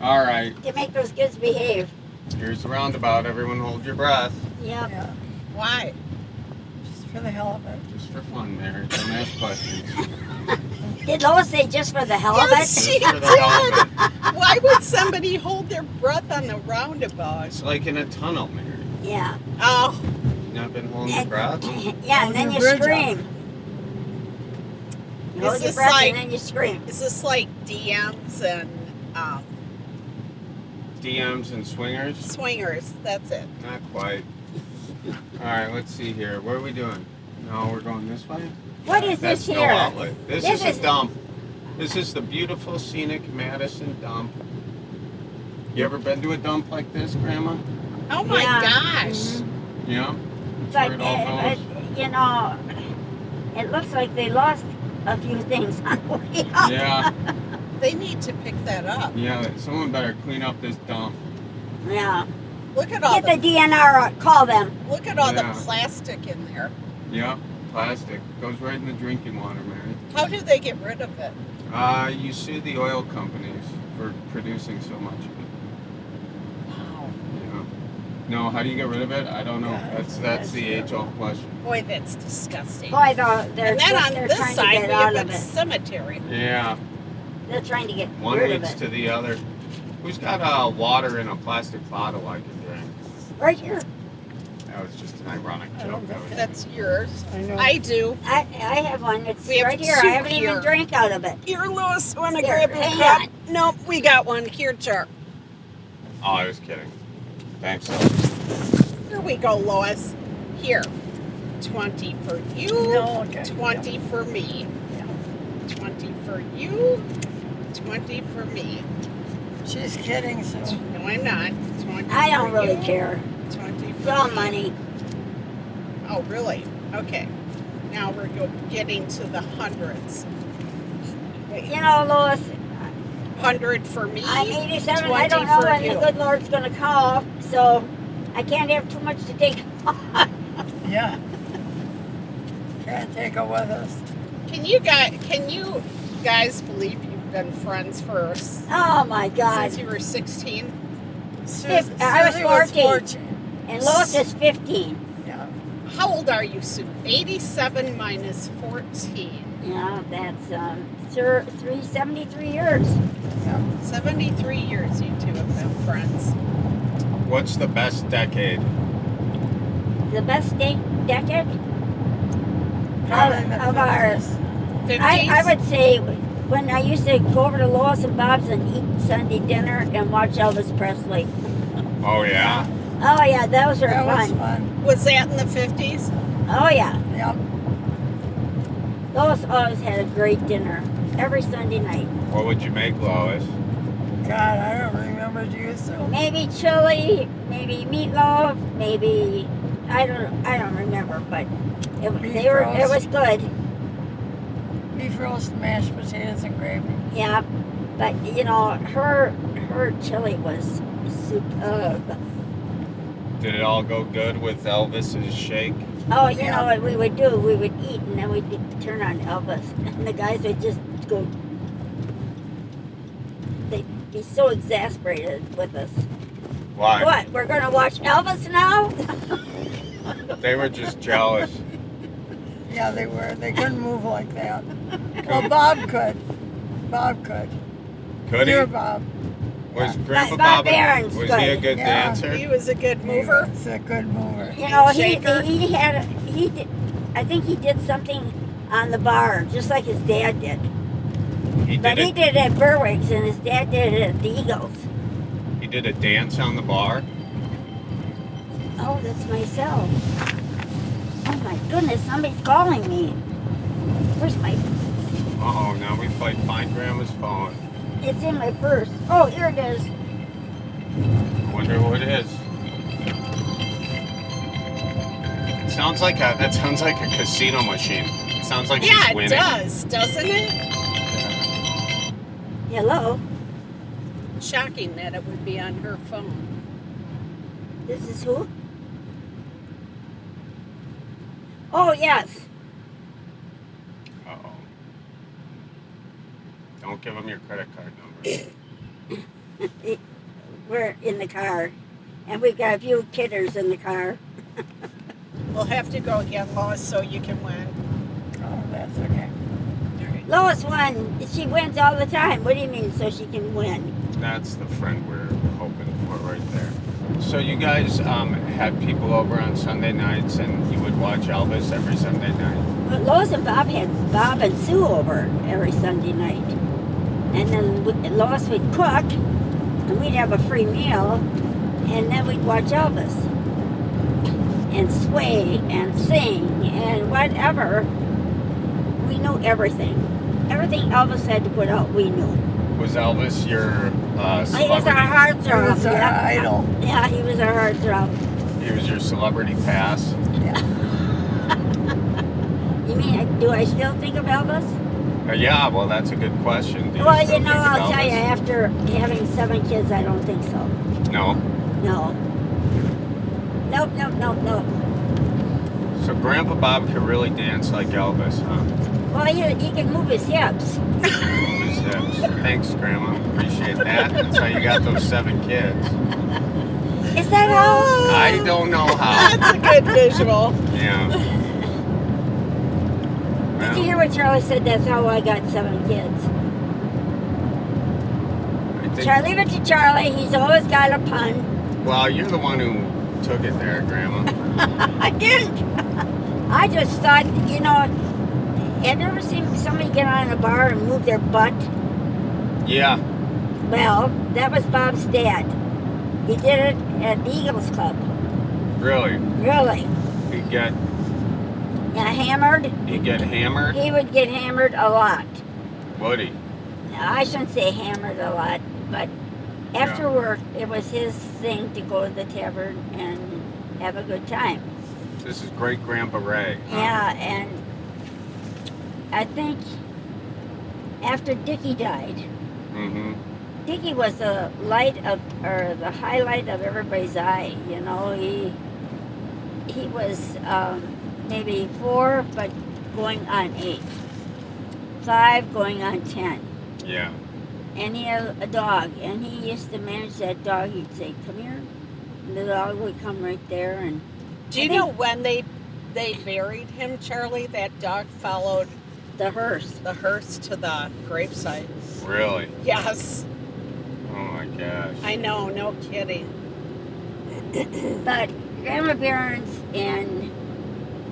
All right. To make those kids behave. Here's the roundabout. Everyone hold your breath. Yep. Yeah. Why? Just for the hell of it. Just for fun, Mary. Don't ask questions. Did Lois say just for the hell Yes, of she it? Just for the hell of it. Why would somebody hold their breath on the roundabout? It's like in a tunnel, Mary. Yeah. Oh, Not been holding your breath? Yeah, and then you Hold your bridge scream. You hold Is your this breath like- and then you scream. is this like DMs and DMs and swingers? swingers? That's it. Not quite. Alright, let's see here. What are we doing? No, we're going this way? What is That's this no here? outlet. This This is is- a dump. This is the beautiful scenic Madison dump. You ever been to a dump like this, Grandma? Oh my Yeah. gosh. Yeah? That's But, where it all but, goes. you know, it looks like they lost a few things on the way up. Yeah, They need to pick that up. yeah. Someone better clean up this dump. Yeah. Look at all Get the DNR out. Call them. look at all Yeah. the plastic in there. Yeah, plastic. Goes right in the drinking water, man. How do they get rid of it? You sue the oil companies for producing so much of it. Wow. Yeah. No, how do you get rid of it? I don't know. Yeah, That's the that's age-old question. Boy, that's disgusting. Boy, they're and then on they're this trying side to we get have out of a it. cemetery. Yeah, They're trying to get one rid of leads it. to the other. Who's got water in a plastic bottle I can drink? Right here. That was just an ironic I joke. don't That was- That's yours. I know. I do. I have one. It's We have right here. two I haven't here. even drank out of it. Here, Lois, wanna Here, grab your hang cup? on. Nope, we got one. Here, Jar. Oh, I was kidding. Thanks. Here we go, Lois. Here. 20 for you. No, okay. 20 for me. Yeah. 20 for you. 20 for me. She's kidding, so. No, I'm not. 20 I don't for really you. care. 20 It's for all me. money. Oh, really? Okay. Now we're getting to the hundreds. Wait, You know, Lois, 100 for me. I'm 87. 20 I don't know for when you. the good Lord's going to call, so I can't have too much to take. Yeah. Can't take her with us. Can you guys believe you've been friends for Oh my God. since you were 16? I was Susie 14. And Lois is 15. Yeah. How old are you, Sue? 87 minus 14. Yeah, that's 73 years. 73 years you two have been friends. What's the best decade? The best decade Probably the of ours. 50s. 50s? I would say when I used to go over to Lois and Bob's and eat Sunday dinner and watch Elvis Presley. Oh, yeah. Oh yeah, those were That was fun. fun. Was that in the 50s? Oh yeah, Yep. Lois always had a great dinner every Sunday night. What would you make, Lois? God, I don't remember. Do you, Sue? Maybe chili, maybe meatloaf, maybe I don't remember, but Beef it roast. was good. Beef roast, mashed potatoes, and gravy. Yeah, but you know her chili was superb. Did it all go good with Elvis's shake? Oh, you Yeah. know what we would do? We would eat and then we'd turn on Elvis, and the guys would just go. They'd be so exasperated with us. Why? What? We're gonna watch Elvis now? They were just jealous. Yeah, they were. They couldn't move like that. Well, Bob could. Bob could. Could he? Dear Bob. Was Grandpa Bob Bob, Aaron's was he a good. good Yeah. dancer? He was a good mover. He's a good mover. You know, Shaker. he did. I think he did something on the bar, just like his dad did. He But he did did it at Berwick's, and his dad did it at the Eagles. he did a dance on the bar. Oh, that's myself. Oh my goodness, somebody's calling me. Where's my? Uh-oh, now we find Grandma's phone. It's in my purse. Oh, here it is. Wonder what it is. That sounds like a casino machine. It sounds like Yeah, she's it winning. does, doesn't it? Hello. Shocking that it would be on her phone. This is who? Oh yes. Uh-oh. Don't give them your credit card number. We're in the car, and we've got a few kidders in the car. We'll have to go again, Lois, so you can win. Oh, that's okay. Lois won. She wins all the time. What do you mean? So she can win? That's the friend we're hoping for right there. So you guys had people over on Sunday nights, and you would watch Elvis every Sunday night. But Lois and Bob had Bob and Sue over every Sunday night. And then Lois would cook, and we'd have a free meal, and then we'd watch Elvis. And sway, and sing, and whatever. We knew everything. Everything Elvis had to put out, we knew. Was Elvis your He was celebrity? our heartthrob. He was our idol. Yeah, he was our heartthrob. He was your celebrity pass? You mean, do I still think of Elvis? Yeah, well, that's a good question. Do Well, still you know, think of I'll tell you, Elvis? after having 7 kids, I don't think so. No? No. Nope. So Grandpa Bob could really dance like Elvis, huh? Well, he can move his hips. Move his hips. Thanks, Grandma. Appreciate that. That's how you got those 7 kids. Is that how? I don't know how. That's a good visual. Yeah. Did you hear what Charlie said? That's how I got 7 kids. I think, Leave it to Charlie. He's always got a pun. well, you're the one who took it there, Grandma. I didn't. I just thought, you know, have you ever seen somebody get on a bar and move their butt? Yeah. Well, that was Bob's dad. He did it at the Eagles Club. Really? Really. He'd get Hammered. hammered? He would get hammered a lot. Would he? I shouldn't say hammered a lot, but after work, it was his thing to go to the tavern and have a good time. This is great Grandpa Ray. Huh? Yeah, and I think after Dickie died, Mm-hmm. Dickie was the highlight of everybody's eye. You know, he was maybe 4, but going on 8, 5 going on 10. Yeah. And he had a dog, and he used to manage that dog. He'd say, "Come here," and the dog would come right there. And Do you know when they buried him, Charlie? That dog followed the hearse. the hearse to the gravesite. Really? Yes. Oh my gosh. I know, no kidding. But Grandma Barons and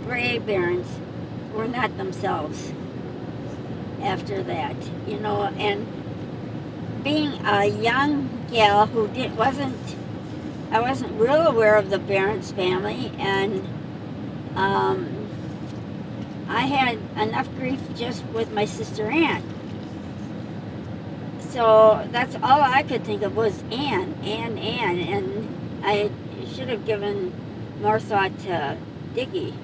Ray Barons were not themselves after that, you know. And being a young gal who I wasn't real aware of the Barons family, and I had enough grief just with my sister Ann. So that's all I could think of was Ann, and I should have given more thought to Dickie.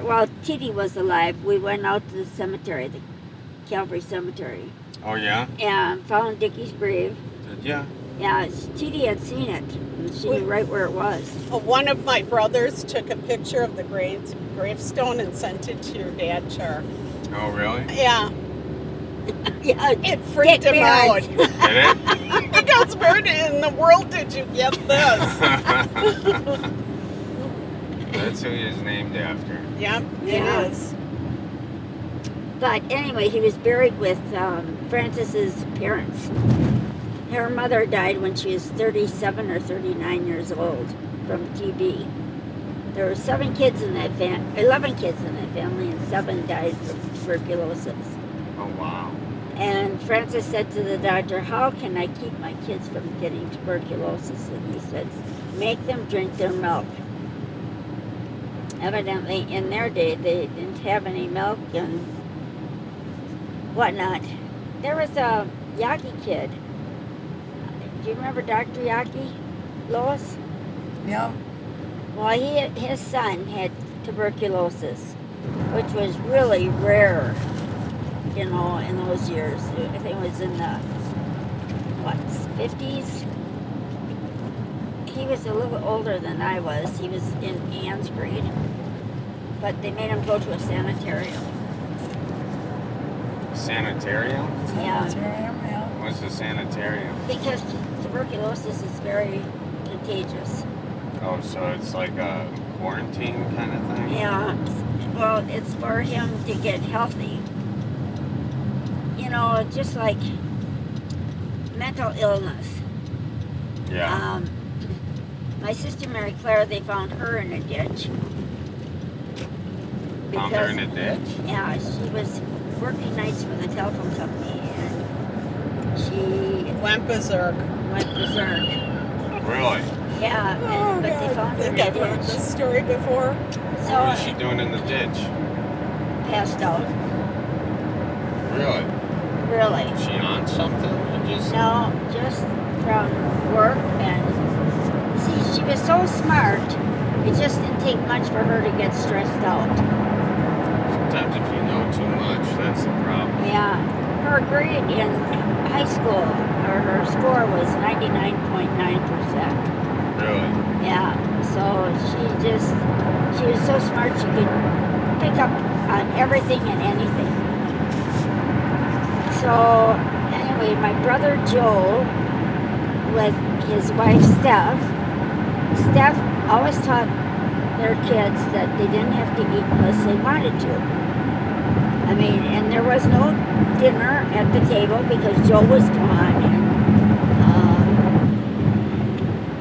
While Titi was alive, we went out to the cemetery, the Calvary Cemetery, Oh yeah? and found Dickie's grave. Did ya? Yeah, Titi had seen it, and she knew right where it was. One of my brothers took a picture of the gravestone and sent it to your dad, Char. Oh really? Yeah, Yeah, it freaked him out. Did it? He goes, "Where in the world did you get this?" That's who he is named after. Yep, Yeah. it is. But anyway, he was buried with Francis's parents. Her mother died when she was 37 or 39 years old from TB. There were 11 kids in that family, and 7 died from tuberculosis. Oh wow. And Francis said to the doctor, "How can I keep my kids from getting tuberculosis?" And he said, "Make them drink their milk." Evidently, in their day, they didn't have any milk and whatnot. There was a Yaki kid. Do you remember Dr. Yaki, Lois? Yeah. Well, his son had tuberculosis, which was really rare, you know, in those years. I think it was in the, 50s? He was a little older than I was. He was in Ann's grade. But they made him go to a sanitarium. Sanitarium? Yeah, Yeah. What's a sanitarium? because tuberculosis is very contagious. Oh, so it's like a quarantine kind of thing? Yeah, well, it's for him to get healthy. You know, just like mental illness. Yeah. My sister Mary Claire, they found her in a ditch. Found her in a ditch? Yeah, she was working nights for the telephone company, and she Went berserk. went berserk. Really? Yeah, but they found her in I think a I've heard ditch. this story before. So What was she doing in the ditch? passed out. Really? Really? Was she on something? Or just No, just from work, and see, she was so smart. It just didn't take much for her to get stressed out. sometimes if you know too much, that's the problem. Yeah, her grade in high school, or her score was 99.9%. Really? Yeah, so she was so smart she could pick up on everything and anything. So anyway, my brother Joe with his wife Steph always taught their kids that they didn't have to eat unless they wanted to. I mean, and there was no dinner at the table because Joe was gone.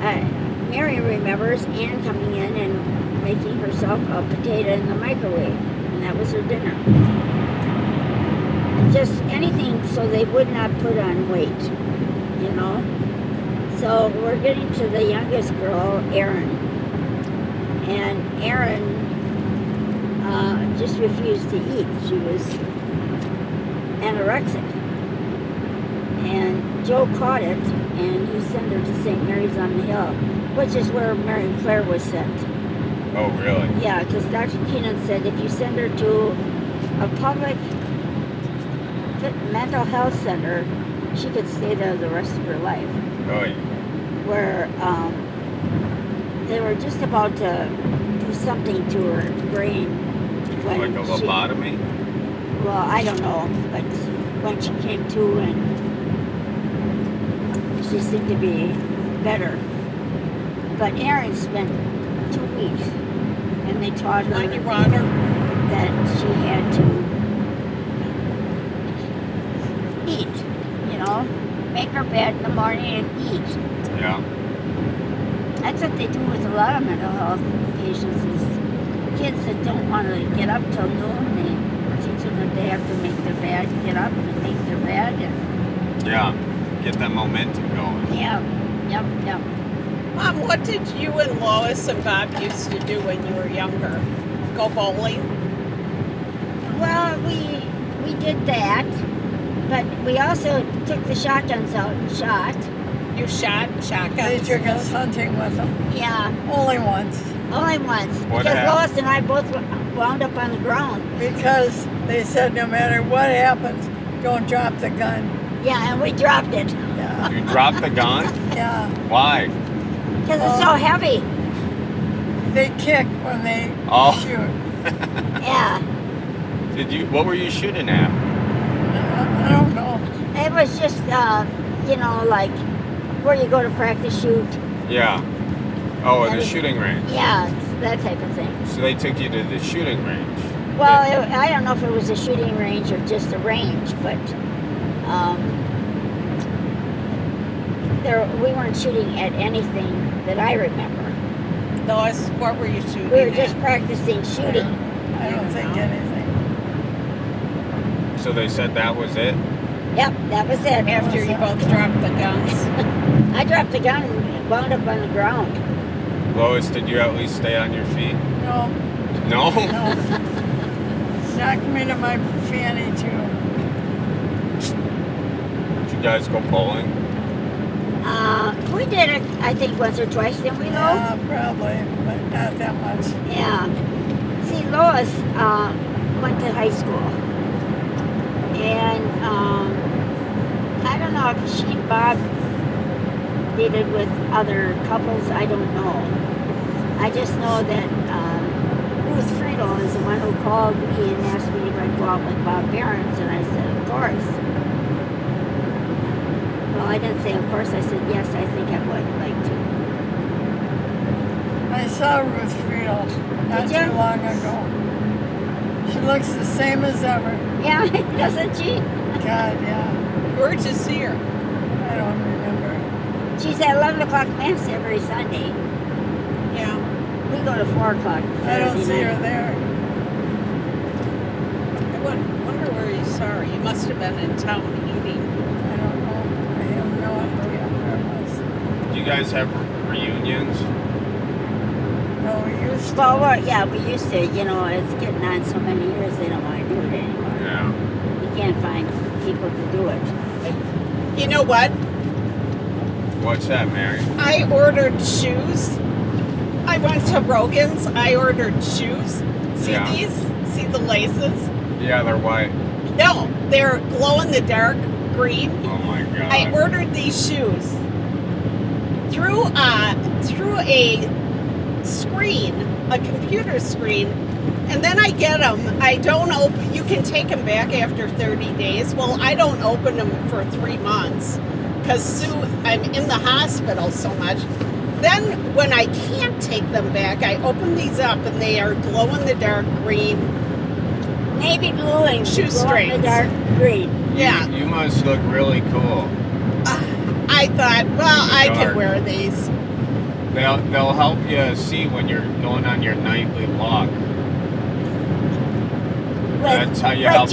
And Mary remembers Anne coming in and making herself a potato in the microwave, and that was her dinner. Just anything so they would not put on weight, you know. So we're getting to the youngest girl, Erin. And Erin just refused to eat. She was anorexic. And Joe caught it, and he sent her to St. Mary's on the Hill, which is where Mary Claire was sent. Oh, really? Yeah, because Dr. Keenan said if you send her to a public mental health center, she could stay there the rest of her life. Oh, yeah. Where they were just about to do something to her brain. When Like a lobotomy? Well, I don't know, but when she came to and she seemed to be better. But Erin spent 2 weeks, and they taught her Like you brought her. that she had to eat, you know, make her bed in the morning and eat. Yeah. That's what they do with a lot of mental health patients is kids that don't want to get up till noon, they teach them that they have to make their bed, get up and make their bed. And, Yeah. Get that momentum going. yep. Mom, what did you and Lois and Bob used to do when you were younger? Go bowling? Well, we did that, but we also took the shotguns out and shot. You shot shotguns? They took us hunting with them. Yeah, Only once. only once. What Because happened? Lois and I both wound up on the ground. Because they said no matter what happens, don't drop the gun. Yeah, and we dropped it. Yeah. You dropped the gun? Yeah. Why? Because it's so heavy. They kick when they Oh. shoot. Yeah. What were you shooting at? I don't know. It was just, you know, like where you go to practice shoot. Yeah. Oh, at That the is- shooting range. Yeah, it's that type of thing. So they took you to the shooting range. Well, I don't know if it was a shooting range or just a range, but we weren't shooting at anything that I remember. Lois, what were you shooting We were at? just practicing shooting. I don't think anything. So they said that was it? Yep, that was it. After you both dropped the guns. I dropped the gun and wound up on the ground. Lois, did you at least stay on your feet? No, No? no. Knocked me to my fanny too. Did you guys go bowling? We did it, I think, once or twice, didn't we, Lo? Yeah, probably, but not that much. Yeah. See, Lois went to high school. And I don't know if she and Bob dated with other couples. I don't know. I just know that Ruth Friedel is the one who called me and asked me if I'd go out with Bob Behrens. And I said, of course. Well, I didn't say of course. I said, yes, I think I would like to. I saw Ruth Friedel not Did ya? too long ago. She looks the same as ever. Yeah, doesn't she? God, yeah. Where'd you see her? I don't She's at 11 o'clock mass every Sunday. Yeah. We go to 4 o'clock. I don't Saturday see night. her there. I wonder where you saw her. You must have been in town eating. I don't know. I have no idea where it was. Do you guys have reunions? No, we used to. Well, yeah, we used to, you know, it's getting on so many years, they don't want to do it anymore. Yeah. You can't find people to do it. You know what? What's that, Mary? I ordered shoes. I went to Rogan's. I ordered shoes. See Yeah. these? See the laces? Yeah, they're white. No, they're glow in the dark green. Oh my god. I ordered these shoes through a screen, a computer screen, and then I get them. I don't open. You can take them back after 30 days. Well, I don't open them for 3 months because I'm in the hospital so much. Then when I can't take them back, I open these up and they are glow in the dark green. Navy blue and Shoestrings. the dark green. Yeah, You must look really cool. I thought, well, I can Dark. wear these. They'll help you see when you're going on your nightly walk. That's how you help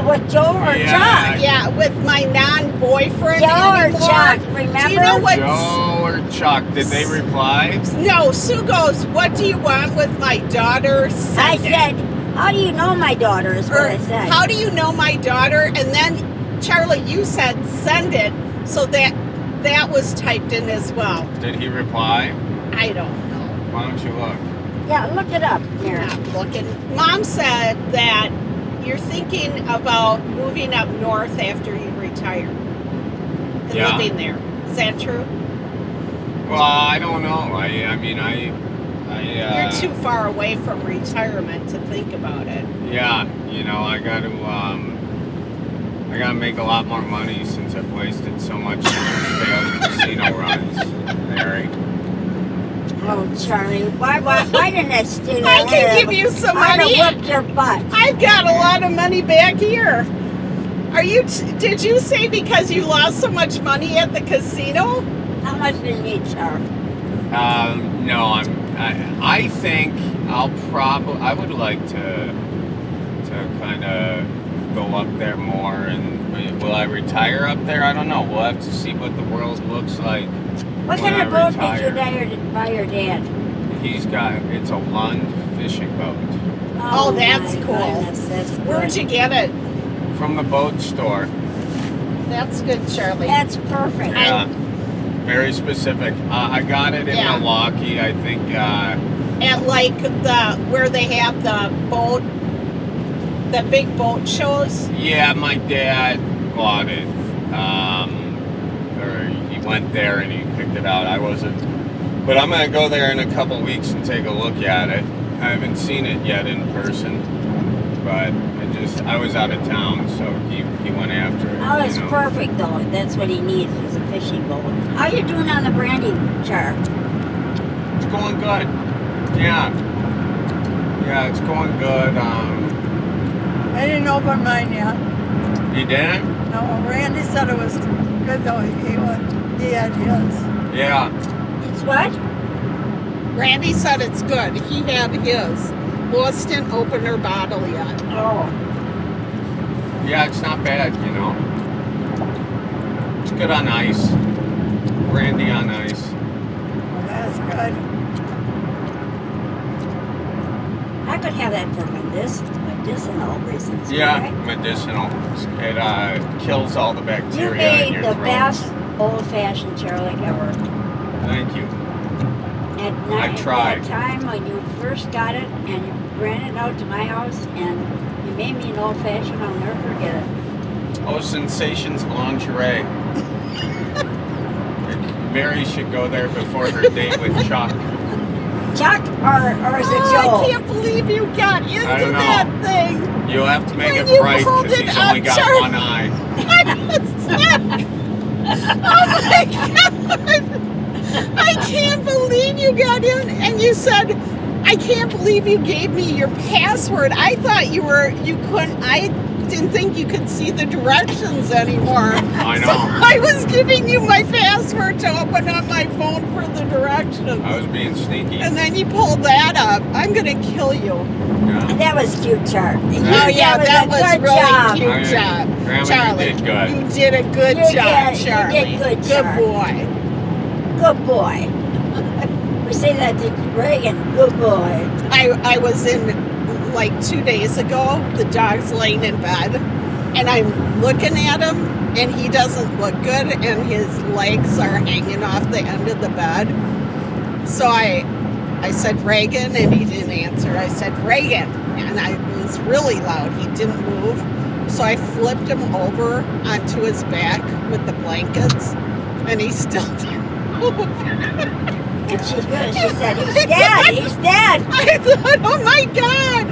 With Joe or Yeah. Chuck? Yeah, with my non-boyfriend Joe or anymore. Chuck, Do remember? you know what? Joe or Chuck, did they reply? No, Sue goes, what do you want with my daughter? I Send it." said, how do you know my daughter is what Or, I said. how do you know my daughter? And then, Charlie, you said send it, so that was typed in as well. Did he reply? I don't know. Why don't you look? Yeah, look it up, I'm Mary. not looking. Mom said that you're thinking about moving up north after you retire and Yeah. living there. Is that true? Well, I don't know. You're too far away from retirement to think about it. Yeah, you know, I got to make a lot more money since I've wasted so much on failed casino runs, Mary. Oh, Charlie, why didn't I stay there? I can give you some money. I'd have whipped your butt. I've got a lot of money back here. Are you? Did you say because you lost so much money at the casino? How much did you need, Charlie? No, I think I would like to kind of go up there more. And will I retire up there? I don't know. We'll have to see what the world looks like. What when kind of I boat did you buy your dad? It's a Lund fishing boat Oh, that's my cool. goodness, that's good. Where'd you get it? from the boat store. That's good, Charlie. That's perfect. Yeah, very specific. I got it in Yeah. Milwaukee. I think. At like where they have the big boat shows. Yeah, my dad bought it. Or he went there and he picked it out. I wasn't. But I'm going to go there in a couple weeks and take a look at it. I haven't seen it yet in person. But I was out of town, so he went after it. Oh, it's you know. perfect though. That's what he needs is a fishing boat. How you doing on the brandy, Char? It's going good. Yeah. Yeah, it's going good. I didn't open mine yet. You didn't? No, Randy said it was good though. He had his. Yeah. It's what? Randy said it's good. He had his. Lois didn't open her bottle yet. Oh, Yeah, it's not bad, you know. It's good on ice. Brandy on ice. Well, that's good. I could have that for medicinal reasons. Yeah, right? medicinal. It kills all the You bacteria in made your the throat. best old-fashioned Charlie ever. Thank you. At night, tried. At that time when you first got it and you ran it out to my house and you made me an old-fashioned, I'll never forget it. Oh, Sensations Lingerie. Mary should go there before her date with Chuck. Chuck or is it Oh, Joe? I can't believe you got into I know. that thing. You'll have to make When it you bright pulled because it he's up, only got Charlie. one eye. I was sick. Oh my God. I can't believe you got in and you said, I can't believe you gave me your password. I thought you couldn't. I didn't think you could see the directions anymore. I know. So I was giving you my password to open up my phone for the directions. I was being sneaky. And then you pulled that up. I'm gonna kill you. Yeah. That was cute, Charlie. Oh yeah, that was a good really job. cute job. Grandma, Charlie, you did good. you did a good You job, did- you Charlie. did good, Charlie. boy. Good boy. We say that to Reagan. Good boy. I was in like 2 days ago. The dog's laying in bed, and I'm looking at him, and he doesn't look good, and his legs are hanging off the end of the bed. So I said Reagan, and he didn't answer. I said Reagan, and I was really loud. He didn't move. So I flipped him over onto his back with the blankets, and he still didn't move. And she said, he's dead. He's dead. I thought, oh my God.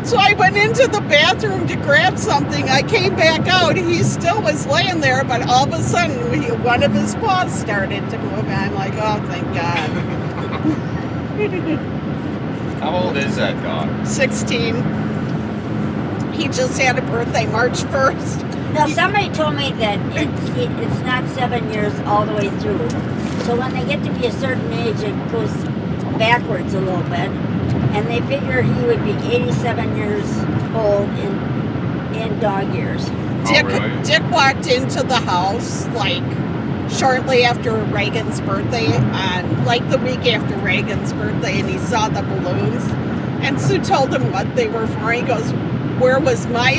So I went into the bathroom to grab something. I came back out. He still was laying there, but all of a sudden, one of his paws started to move. And I'm like, oh, thank God. How old is that dog? 16. He just had a birthday March 1st. Now, somebody told me that it's not 7 years all the way through. So when they get to be a certain age, it goes backwards a little bit. And they figure he would be 87 years old in dog years. Really? Dick walked into the house like shortly after Reagan's birthday, like the week after Reagan's birthday, and he saw the balloons. And Sue told him what they were for. He goes, where was my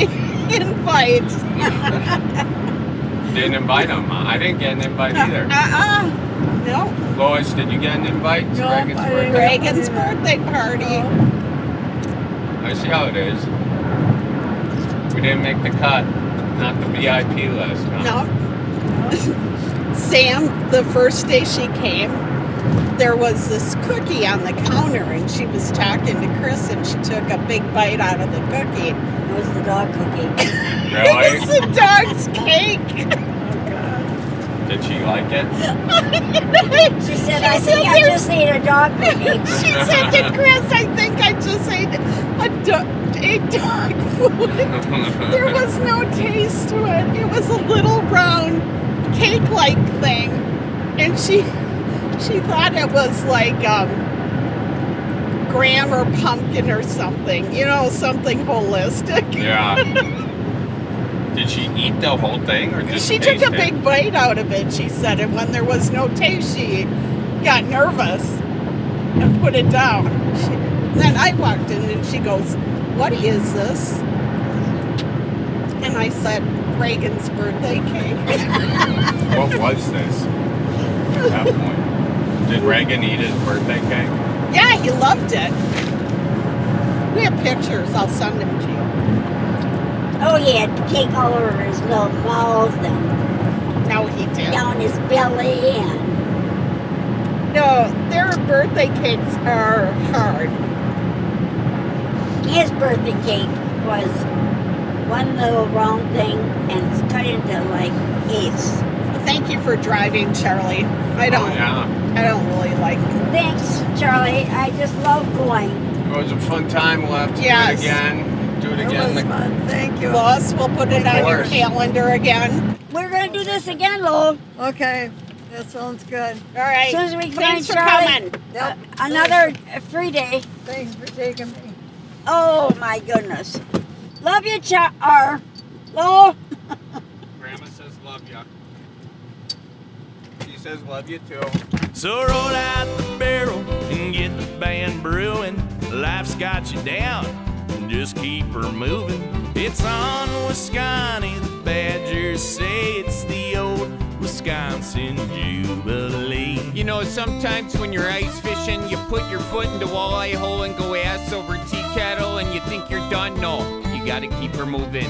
invite? Didn't invite him. I didn't get an invite either. No. Lois, did you get an invite to No, Reagan's I didn't. birthday? Reagan's birthday party. I see how it is. We didn't make the cut. Not the VIP list. Huh? No. Sam, the first day she came, there was this cookie on the counter, and she was talking to Chris, and she took a big bite out of the cookie. It was the dog cookie. Really? It's the dog's cake. Did she like it? She said, I think I just ate a dog cookie. She said to Chris, I think I just ate dog food. There was no taste to it. It was a little round cake-like thing. And she thought it was like graham or pumpkin or something. Something holistic. Yeah. Did she eat the whole thing or just She taste took a it? big bite out of it, she said, and when there was no taste, she got nervous and put it down. Then I walked in and she goes, what is this? And I said, Reagan's birthday cake. What was this at that point? Did Reagan eat his birthday cake? Yeah, he loved it. We have pictures. I'll send them to you. Oh, he had cake all over his little mouth and No, he did. down his belly and No, their birthday cakes are hard. his birthday cake was one little round thing and it's cut into like eighths. Thank you for driving, Charlie. I don't really like it. Thanks, Charlie. I just love going. It was a fun time. We'll have to Yes. do it again. Do it It again. was fun. Thank you. Lois, we'll put it on your course. calendar again. We're gonna do this again, Lowell. Okay, that sounds good. All right. As soon as we find Thanks for Charlie. coming. Yep. Another free day. Thanks for taking me. Oh my goodness. Love you, Lowell. Grandma says love ya. She says love you too. So roll out the barrel and get the band brewing. Life's got you down, just keep her moving. It's on Wisconsin, the Badgers say it's the old Wisconsin Jubilee. You know, sometimes when you're ice fishing, you put your foot in the walleye hole and go ass over tea kettle and you think you're done. No, you gotta keep her moving.